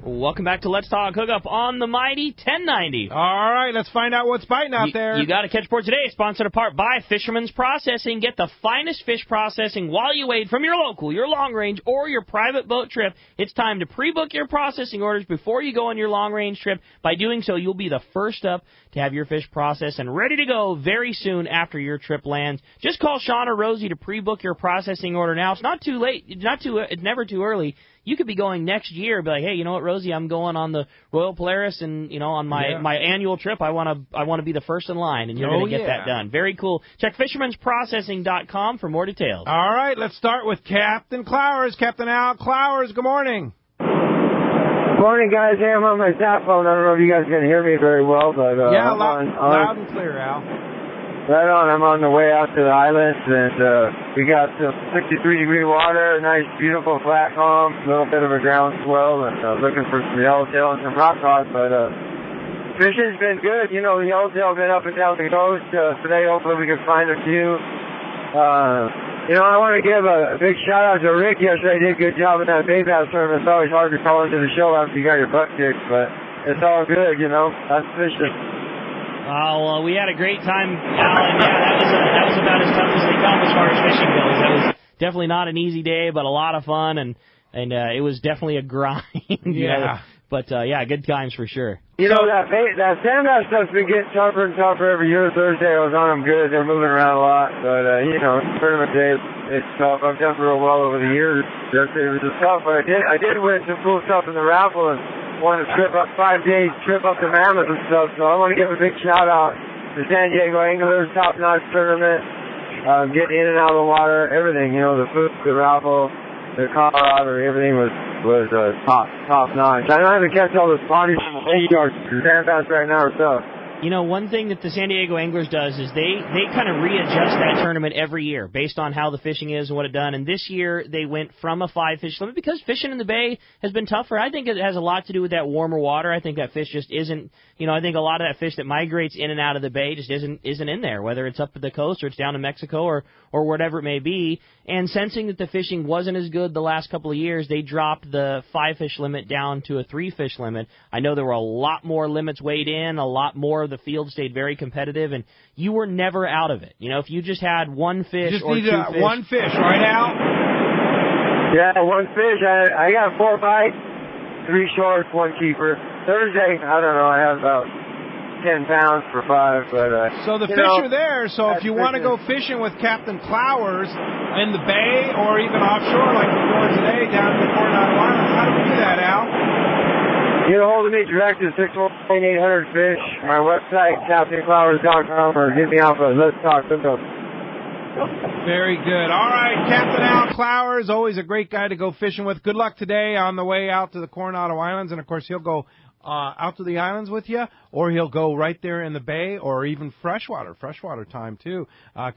Welcome back to Let's Talk Hookup on the mighty 1090. All right, let's find out what's biting out there. You got to catch board today, sponsored in part by Fisherman's Processing. Get the finest fish processing while you wait from your local, your long range, or your private boat trip. It's time to pre-book your processing orders before you go on your long range trip. By doing so, you'll be the first up to have your fish processed and ready to go very soon after your trip lands. Just call Sean or Rosie to pre-book your processing order now. It's not too late. It's never too early. You could be going next year, be like, hey, you know what, Rosie, I'm going on the Royal Polaris, and on my annual trip, I want to be the first in line, and you're going to get that done. Very cool. Check fishermansprocessing.com for more details. All right, let's start with Captain Clowers. Captain Al Clowers, good morning. Morning, guys. Hey, I'm on my tap phone. I don't know if you guys can hear me very well, but loud and clear, Al. Right on. I'm on the way out to the islands, and we got some 63-degree water, nice, beautiful flat calm, a little bit of a groundswell, and looking for some yellowtail and some rock cod. But fishing's been good. The yellowtail have been up and down the coast. Today, hopefully, we can find a few. I want to give a big shout-out to Rick yesterday. He did a good job in that bait bass tournament. It's always hard to call into the show after you got your butt kicked, but it's all good, That's fishing. Oh, well, we had a great time, Alan. Yeah, that was about as tough as they come as far as fishing goes. That was definitely not an easy day, but a lot of fun, and it was definitely a grind. But good times for sure. That sand bass stuff's been getting tougher and tougher every year. Thursday I was on them good. They're moving around a lot, but tournament day it's tough. I've done real well over the years. Yesterday was just tough, but I did win some cool stuff in the raffle and wanted to trip up 5 days, trip up to Mammoth and stuff. So I want to give a big shout out to San Diego Anglers, top-notch tournament, getting in and out of the water, everything. The food, the raffle, the camaraderie, everything was top-notch. I don't have to catch all the spotties from the lake yards. The sand bass right now are tough. One thing that the San Diego Anglers does is they kind of readjust that tournament every year based on how the fishing is and what it done. And this year they went from a 5-fish limit because fishing in the bay has been tougher. I think it has a lot to do with that warmer water. I think that fish just isn't, I think a lot of that fish that migrates in and out of the bay just isn't in there, whether it's up at the coast or it's down in Mexico or whatever it may be. And sensing that the fishing wasn't as good the last couple of years, they dropped the 5-fish limit down to a 3-fish limit. I know there were a lot more limits weighed in, a lot more of the field stayed very competitive, and you were never out of it. If you just had one fish or two fish. One fish, right, Al? Yeah, one fish. I got 4 bites, 3 shorts, 1 keeper. Thursday, I don't know, I have about 10 pounds for 5, but so the fish are there. So if you want to go fishing with Captain Clowers in the bay or even offshore, like we're doing today down in the Coronado Islands, how do we do that, Al? Get a hold of me direct at 618-800-FISH. My website, CaptainClowers.com, or hit me off at Let's Talk Hookup. Very good. All right, Captain Al Clowers, always a great guy to go fishing with. Good luck today on the way out to the Coronado Islands, and of course he'll go out to the islands with you, or he'll go right there in the bay, or even freshwater time too.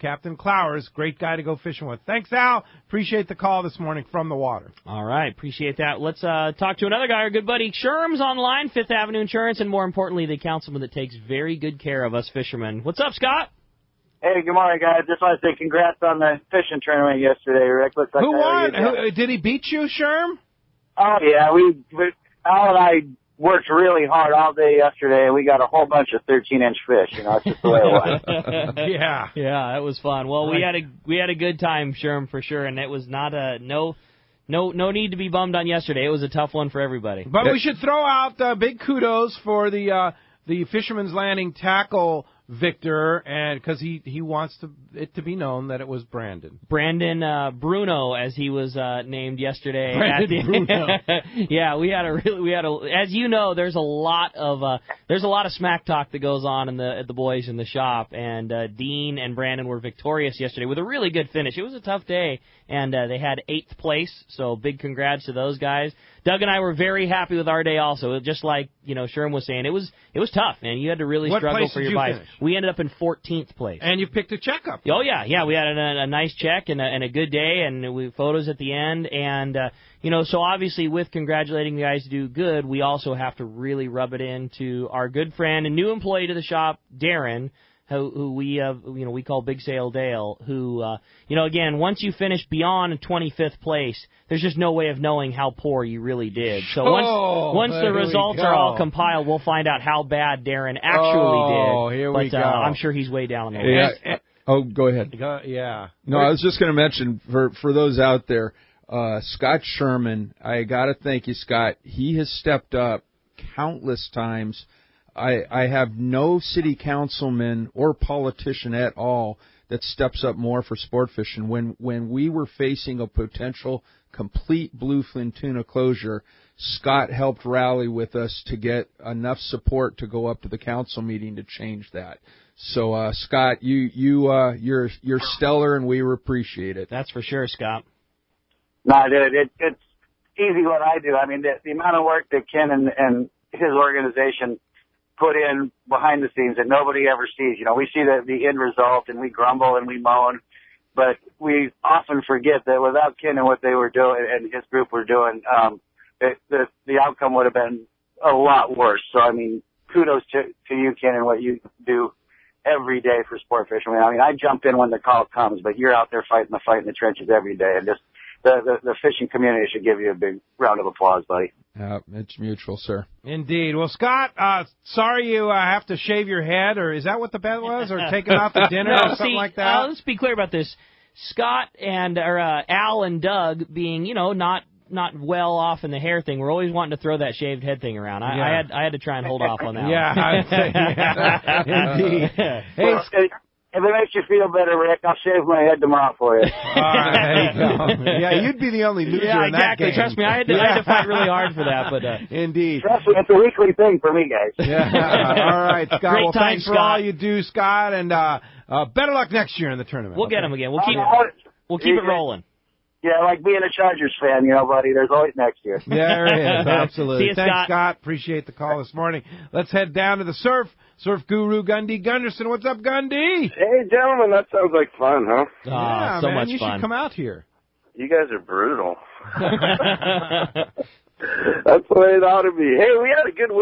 Captain Clowers, great guy to go fishing with. Thanks, Al. Appreciate the call this morning from the water. All right, appreciate that. Let's talk to another guy, our good buddy Sherm's online, 5th Avenue Insurance, and more importantly, the councilman that takes very good care of us fishermen. What's up, Scott? Hey, good morning, guys. Just want to say congrats on the fishing tournament yesterday, Rick. Looks like who won? Did he beat you, Sherm? Oh, yeah. Al and I worked really hard all day yesterday, and we got a whole bunch of 13-inch fish. That's just the way it was. Yeah, that was fun. Well, we had a good time, Sherm, for sure, and it was not no need to be bummed on yesterday. It was a tough one for everybody. But we should throw out big kudos for the Fisherman's Landing tackle victor, and because he wants it to be known that it was Brandon Bruno, as he was named yesterday. Bruno. Yeah, we had as you know, there's a lot of smack talk that goes on in the boys in the shop, and Dean and Brandon were victorious yesterday with a really good finish. It was a tough day, and they had 8th place, so big congrats to those guys. Doug and I were very happy with our day also. Just like, Sherm was saying, it was tough, man. You had to really struggle for your bites. We ended up in 14th place. And you picked a check up. Oh, yeah. We had a nice check and a good day, and we photos at the end. And, so obviously with congratulating the guys to do good, we also have to really rub it into our good friend and new employee to the shop, Darren, who we call Big Sail Dale, who, again, once you finish beyond 25th place, there's just no way of knowing how poor you really did. So once the results are all compiled, we'll find out how bad Darren actually did. Oh, here we go. I'm sure he's way down on the list. Go ahead. Yeah. No, I was just going to mention, for those out there, Scott Sherman, I got to thank you, Scott. He has stepped up countless times. I have no city councilman or politician at all that steps up more for sport fishing. When we were facing a potential complete bluefin tuna closure, Scott helped rally with us to get enough support to go up to the council meeting to change that. So, Scott, you're stellar, and we appreciate it. That's for sure, Scott. No, dude, it's easy what I do. I mean, the amount of work that Ken and his organization put in behind the scenes that nobody ever sees. We see the end result, and we grumble and we moan, but we often forget that without Ken and what they were doing and his group were doing, the outcome would have been a lot worse. So, I mean, kudos to you, Ken, and what you do every day for sport fishing. I mean, I jump in when the call comes, but you're out there fighting the fight in the trenches every day, and just the fishing community should give you a big round of applause, buddy. Yeah, it's mutual, sir. Indeed. Well, Scott, sorry you have to shave your head, or is that what the bet was, or take him out to dinner or something like that? Let's be clear about this. Scott and Al and Doug being, not well off in the hair thing, we're always wanting to throw that shaved head thing around. I had to try and hold off on that. Indeed. Hey, if it makes you feel better, Rick, I'll shave my head tomorrow for you. All right, there you go. Yeah, you'd be the only loser in that game. Trust me, I had to fight really hard for that. But indeed. Trust me, it's a weekly thing for me, guys. Yeah. All right, Scott. Great Thanks time, for all you do, Scott, and better luck next year in the tournament. We'll get him again. We'll keep it rolling. Yeah, like being a Chargers fan, buddy. There's always next year. There it is. Absolutely. See you, Thanks, Scott. Appreciate the call this morning. Let's head down to the surf. Surf guru Gundy Gunderson. What's up, Gundy? Hey, gentlemen. That sounds like fun, huh? Yeah, so man, much you fun. should come out here. You guys are brutal. That's the way it ought to be. Hey, we had a good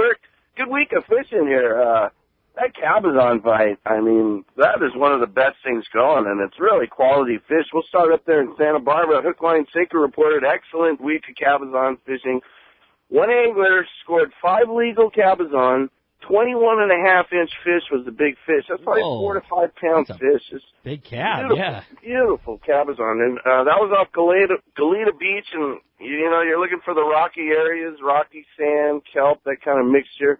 week of fishing here. That Cabazon fight, I mean, that is one of the best things going, and it's really quality fish. We'll start up there in Santa Barbara. Hook, Line, Sinker reported excellent week of Cabazon fishing. One angler scored 5 legal Cabazon. 21.5-inch fish was the big fish. That's probably 4 to 5 pound fish. It's big cab, beautiful Cabazon. And that was off Goleta Beach, and you're looking for the rocky areas, rocky sand, kelp, that kind of mixture.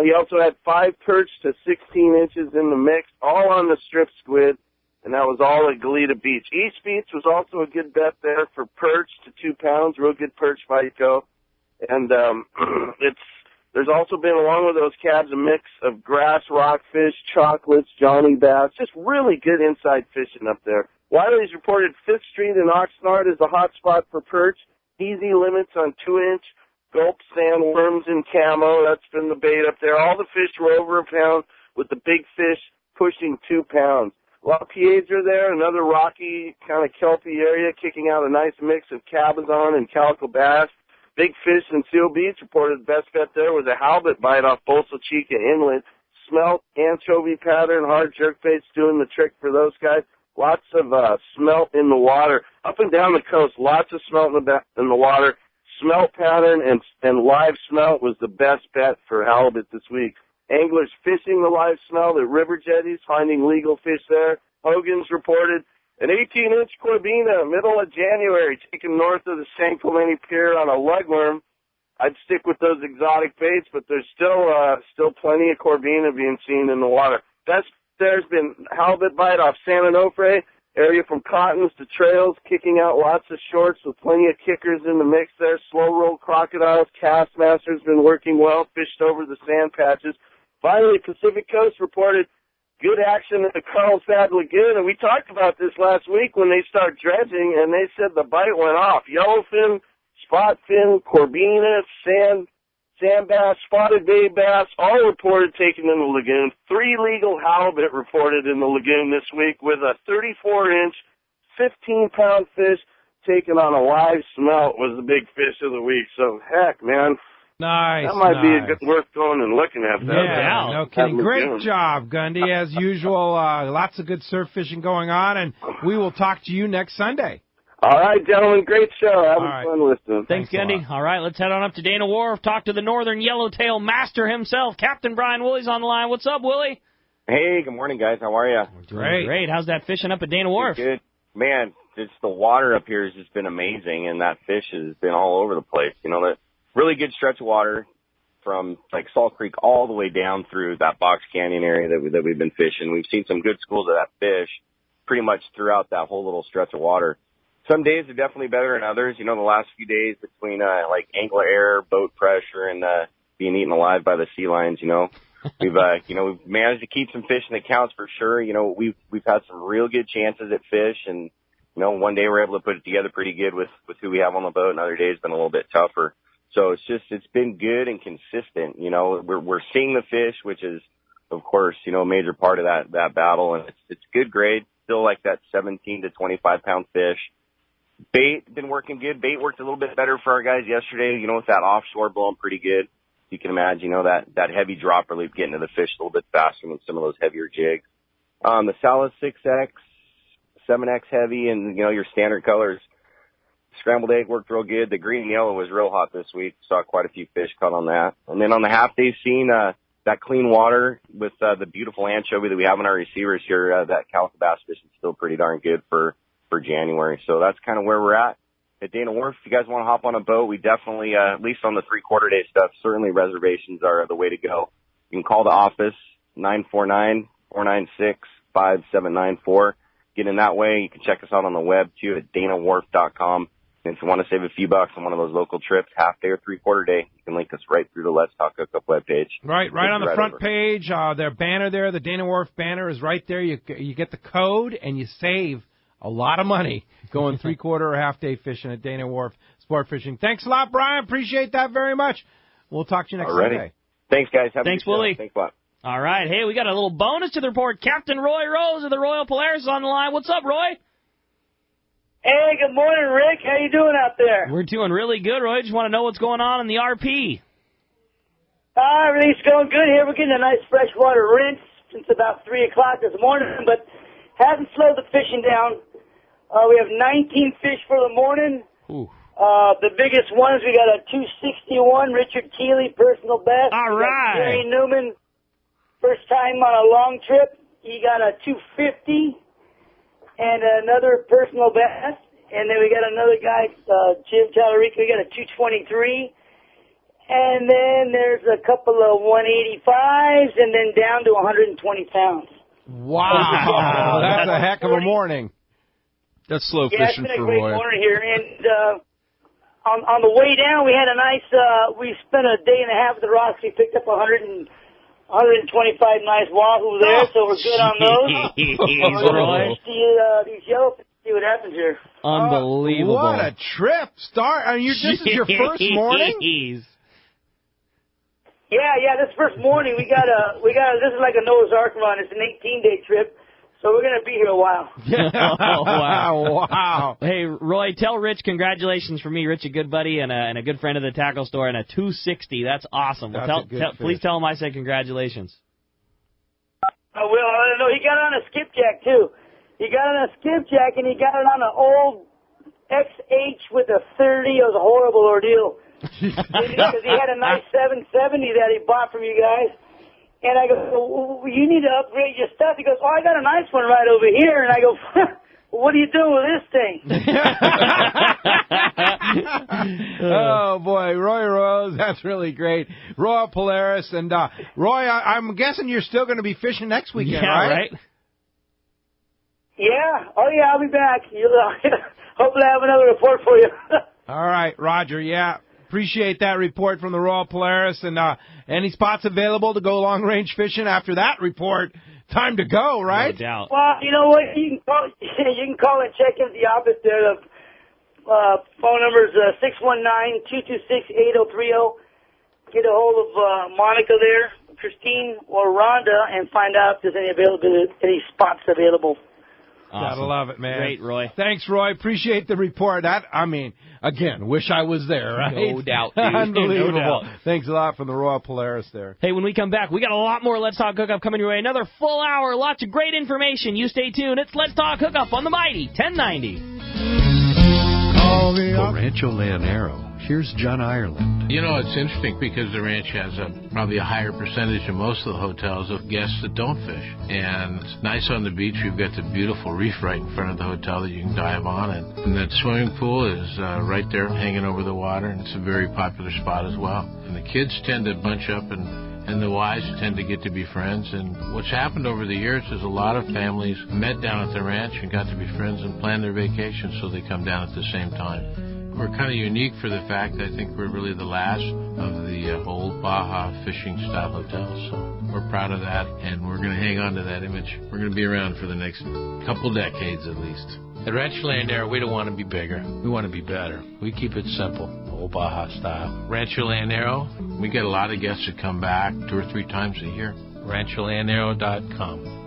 He also had 5 perch to 16 inches in the mix, all on the strip squid, and that was all at Goleta Beach. East Beach was also a good bet there for perch to 2 pounds, real good perch fight go. And there's also been, along with those cabs, a mix of grass, rockfish, chocolates, Johnny bass, just really good inside fishing up there. Wiley's reported 5th Street in Oxnard is the hot spot for perch. Easy limits on 2-inch. Gulp, sandworms, and camo. That's been the bait up there. All the fish were over a pound, with the big fish pushing 2 pounds. La Piedra there, another rocky, kind of kelpy area, kicking out a nice mix of Cabazon and calico bass. Big Fish in Seal Beach reported the best bet there was a halibut bite off Bolsa Chica Inlet. Smelt, anchovy pattern, hard jerkbaits doing the trick for those guys. Lots of smelt in the water. Up and down the coast, lots of smelt in the water. smelt pattern and live smelt was the best bet for halibut this week. Anglers fishing the live smelt at river jetties, finding legal fish there. Hogan's reported an 18-inch Corbina, middle of January, taken north of the San Clemente Pier on a lugworm. I'd stick with those exotic baits, but there's still plenty of Corbina being seen in the water. There's been halibut bite off San Onofre, area from Cottons to Trails, kicking out lots of shorts with plenty of kickers in the mix there. Slow roll crocodiles, Castmaster's been working well, fished over the sand patches. Finally, Pacific Coast reported good action at the Carlsbad Lagoon, and we talked about this last week when they start dredging, and they said the bite went off. Yellowfin, spotfin, Corbina, sand bass, spotted bay bass, all reported taken in the lagoon. 3 legal halibut reported in the lagoon this week with a 34-inch, 15-pound fish taken on a live smelt was the big fish of the week. So, heck, man. Nice. That might be worth going and looking at. Yeah, no kidding. Great job, Gundy. As usual, lots of good surf fishing going on, and we will talk to you next Sunday. All right, gentlemen, great show. Having fun listening. Thanks, Gundy. All right, let's head on up to Dana Wharf, talk to the Northern Yellowtail master himself, Captain Brian Woolley's on the line. What's up, Willie? Hey, good morning, guys. How are you? Great. How's that fishing up at Dana Wharf? Good. Man, just the water up here has just been amazing, and that fish has been all over the place. You know, that really good stretch of water from like Salt Creek all the way down through that Box Canyon area that we've been fishing. We've seen some good schools of that fish pretty much throughout that whole little stretch of water. Some days are definitely better than others. You know, the last few days between like angler error, boat pressure, and being eaten alive by the sea lions, you know, we've managed to keep some fish in the counts for sure. You know, we've had some real good chances at fish, and you know, one day we're able to put it together pretty good with who we have on the boat, and other days been a little bit tougher. So it's been good and consistent. You know, we're seeing the fish, which is of course, you know, a major part of that battle, and it's good grade, still like that 17 to 25 pound fish. Bait been working good. Bait worked a little bit better for our guys yesterday, you know, with that offshore blowing pretty good. You can imagine, you know, that heavy dropper loop getting to the fish a little bit faster than some of those heavier jigs. The Salas 6X, 7X heavy, and, you know, your standard colors. Scrambled egg worked real good. The green and yellow was real hot this week. Saw quite a few fish caught on that. And then on the half day scene, that clean water with the beautiful anchovy that we have in our receivers here, that calico bass fishing is still pretty darn good for January. So that's kind of where we're at Dana Wharf. If you guys want to hop on a boat, we definitely, at least on the 3/4 day stuff, certainly reservations are the way to go. You can call the office, 949-496-5794. Get in that way. You can check us out on the web, too, at danawharf.com. And if you want to save a few bucks on one of those local trips, half day or 3/4 day, you can link us right through the Let's Talk Hookup webpage. Right on the front page, their banner there, the Dana Wharf banner is right there. You get the code, and you save a lot of money going 3/4 or half day fishing at Dana Wharf Sport Fishing. Thanks a lot, Brian. Appreciate that very much. We'll talk to you next Sunday. Thanks, guys. Thanks, Willie. Thanks a lot. All right. Hey, we got a little bonus to the report. Captain Roy Rose of the Royal Polaris is on the line. What's up, Roy? Hey, good morning, Rick. How you doing out there? We're doing really good, Roy. Just want to know what's going on in the RP. Everything's going good here. We're getting a nice freshwater rinse since about 3 o'clock this morning, but hasn't slowed the fishing down. We have 19 fish for the morning. Ooh. The biggest ones, we got a 261 Richard Keeley personal best. All right. Jerry Newman, first time on a long trip. He got a 250 and another personal best. And then we got another guy, Jim Tallarico, we got a 223. And then there's a couple of 185s and then down to 120 pounds. Wow. That's a heck of a morning. That's slow fishing fishing for Roy. Yeah, it's been a for great Roy. morning here. And on the way down, we had a nice, we spent a day and a half at the rocks. We picked up 125 nice wahoo there, so we're good on those. Roy. These yellowfish, see what happens here. Unbelievable. What a trip. This is your first morning? Yeah, this first morning, we got this is like a Noah's Ark run. It's an 18-day trip. So we're going to be here a while. Oh, wow. Hey, Roy, tell Rich congratulations from me. Rich, a good buddy and a good friend of the tackle store, and a 260. That's awesome. Please tell him I said congratulations. I will. I know he got on a skipjack, too. He got on a skipjack, and he got it on an old XH with a 30. It was a horrible ordeal. Because he had a nice 770 that he bought from you guys. And I go, well, you need to upgrade your stuff. He goes, oh, I got a nice one right over here. And I go, well, what are you doing with this thing? Oh, boy, Roy Rose, that's really great. Royal Polaris. And, Roy, I'm guessing you're still going to be fishing next weekend, right? Yeah. Oh, yeah, I'll be back. Hopefully I have another report for you. All right, Roger, yeah. Appreciate that report from the Royal Polaris. And any spots available to go long-range fishing after that report? Time to go, right? No doubt. Well, you know what? You can call and check into the office there. The phone number is 619-226-8030. Get a hold of Monica there, Christine, or Rhonda, and find out if there's any spots available. Awesome. Gotta love it, man. Great, Roy. Thanks, Roy. Appreciate the report. Again, wish I was there, right? No doubt, dude. Unbelievable. No doubt. Thanks a lot from the Royal Polaris there. Hey, when we come back, we got a lot more Let's Talk Hookup coming your way. Another full hour, lots of great information. You stay tuned. It's Let's Talk Hookup on the Mighty 1090. For Rancho Leonero, here's John Ireland. You know, it's interesting because the ranch has probably a higher percentage than most of the hotels of guests that don't fish. And it's nice on the beach. We've got the beautiful reef right in front of the hotel that you can dive on. And that swimming pool is right there hanging over the water, and it's a very popular spot as well. And the kids tend to bunch up, and the wives tend to get to be friends. And what's happened over the years is a lot of families met down at the ranch and got to be friends and planned their vacation, so they come down at the same time. We're kind of unique for the fact that I think we're really the last of the old Baja fishing style hotels. So we're proud of that, and we're going to hang on to that image. We're going to be around for the next couple decades at least. At Rancho Leonero, we don't want to be bigger. We want to be better. We keep it simple, old Baja style. Rancho Leonero, we get a lot of guests that come back 2 or 3 times a year. RanchoLeonero.com.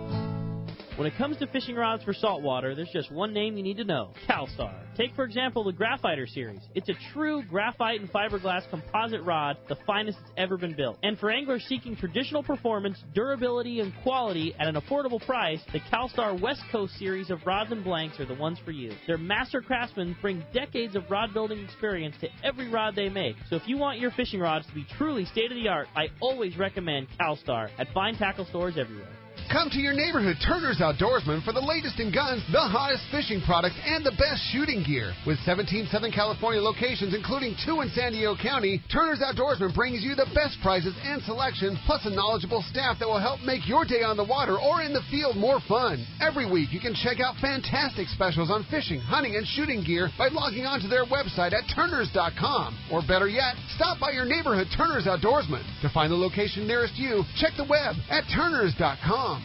When it comes to fishing rods for saltwater, there's just one name you need to know: CalStar. Take, for example, the Graphiter series. It's a true graphite and fiberglass composite rod, the finest it's ever been built. And for anglers seeking traditional performance, durability, and quality at an affordable price, the CalStar West Coast series of rods and blanks are the ones for you. Their master craftsmen bring decades of rod building experience to every rod they make. So if you want your fishing rods to be truly state-of-the-art, I always recommend CalStar at fine tackle stores everywhere. Come to your neighborhood Turner's Outdoorsman for the latest in guns, the hottest fishing products, and the best shooting gear. With 17 Southern California locations, including 2 in San Diego County, Turner's Outdoorsman brings you the best prices and selection, plus a knowledgeable staff that will help make your day on the water or in the field more fun. Every week, you can check out fantastic specials on fishing, hunting, and shooting gear by logging onto their website at turners.com. Or better yet, stop by your neighborhood Turner's Outdoorsman. To find the location nearest you, check the web at turners.com.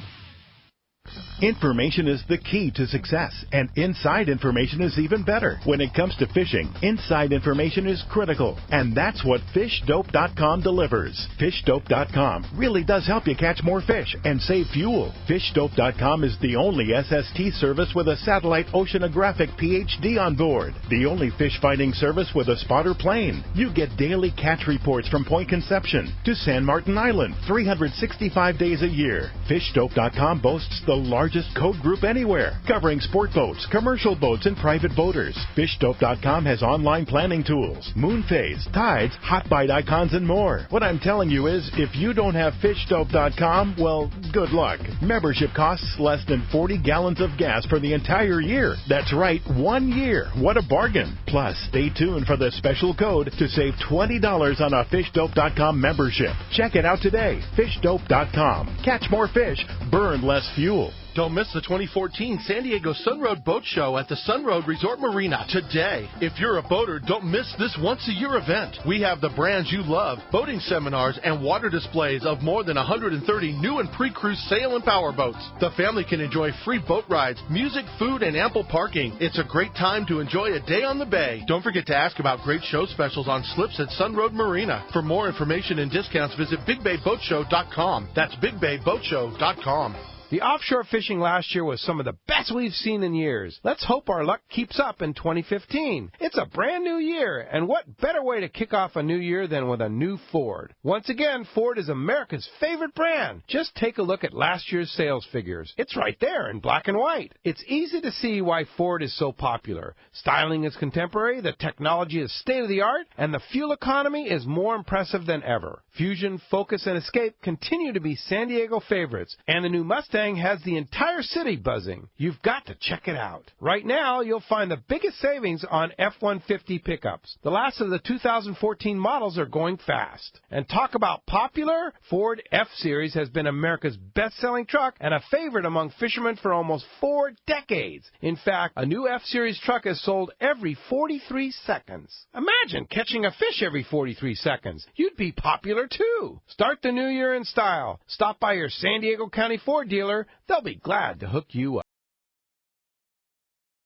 Information is the key to success, and inside information is even better. When it comes to fishing, inside information is critical, and that's what FishDope.com delivers. FishDope.com really does help you catch more fish and save fuel. FishDope.com is the only SST service with a satellite oceanographic PhD on board. The only fish finding service with a spotter plane. You get daily catch reports from Point Conception to San Martin Island, 365 days a year. FishDope.com boasts the largest code group anywhere, covering sport boats, commercial boats, and private boaters. FishDope.com has online planning tools, moon phase, tides, hot bite icons, and more. What I'm telling you is, if you don't have FishDope.com, well, good luck. Membership costs less than 40 gallons of gas for the entire year. That's right, 1 year. What a bargain. Plus, stay tuned for the special code to save $20 on a FishDope.com membership. Check it out today. FishDope.com. Catch more fish, burn less fuel. Don't miss the 2014 San Diego Sunroad Boat Show at the Sunroad Resort Marina today. If you're a boater, don't miss this once-a-year event. We have the brands you love, boating seminars, and water displays of more than 130 new and pre-cruise sail and power boats. The family can enjoy free boat rides, music, food, and ample parking. It's a great time to enjoy a day on the bay. Don't forget to ask about great show specials on slips at Sunroad Marina. For more information and discounts, visit BigBayBoatShow.com. That's BigBayBoatShow.com. The offshore fishing last year was some of the best we've seen in years. Let's hope our luck keeps up in 2015. It's a brand new year, and what better way to kick off a new year than with a new Ford? Once again, Ford is America's favorite brand. Just take a look at last year's sales figures. It's right there in black and white. It's easy to see why Ford is so popular. Styling is contemporary, the technology is state-of-the-art, and the fuel economy is more impressive than ever. Fusion, Focus, and Escape continue to be San Diego favorites, and the new Mustang has the entire city buzzing. You've got to check it out. Right now, you'll find the biggest savings on F-150 pickups. The last of the 2014 models are going fast. And talk about popular, Ford F-Series has been America's best-selling truck and a favorite among fishermen for almost 4 decades. In fact, a new F-Series truck is sold every 43 seconds. Imagine catching a fish every 43 seconds. You'd be popular too. Start the new year in style. Stop by your San Diego County Ford dealer. They'll be glad to hook you up.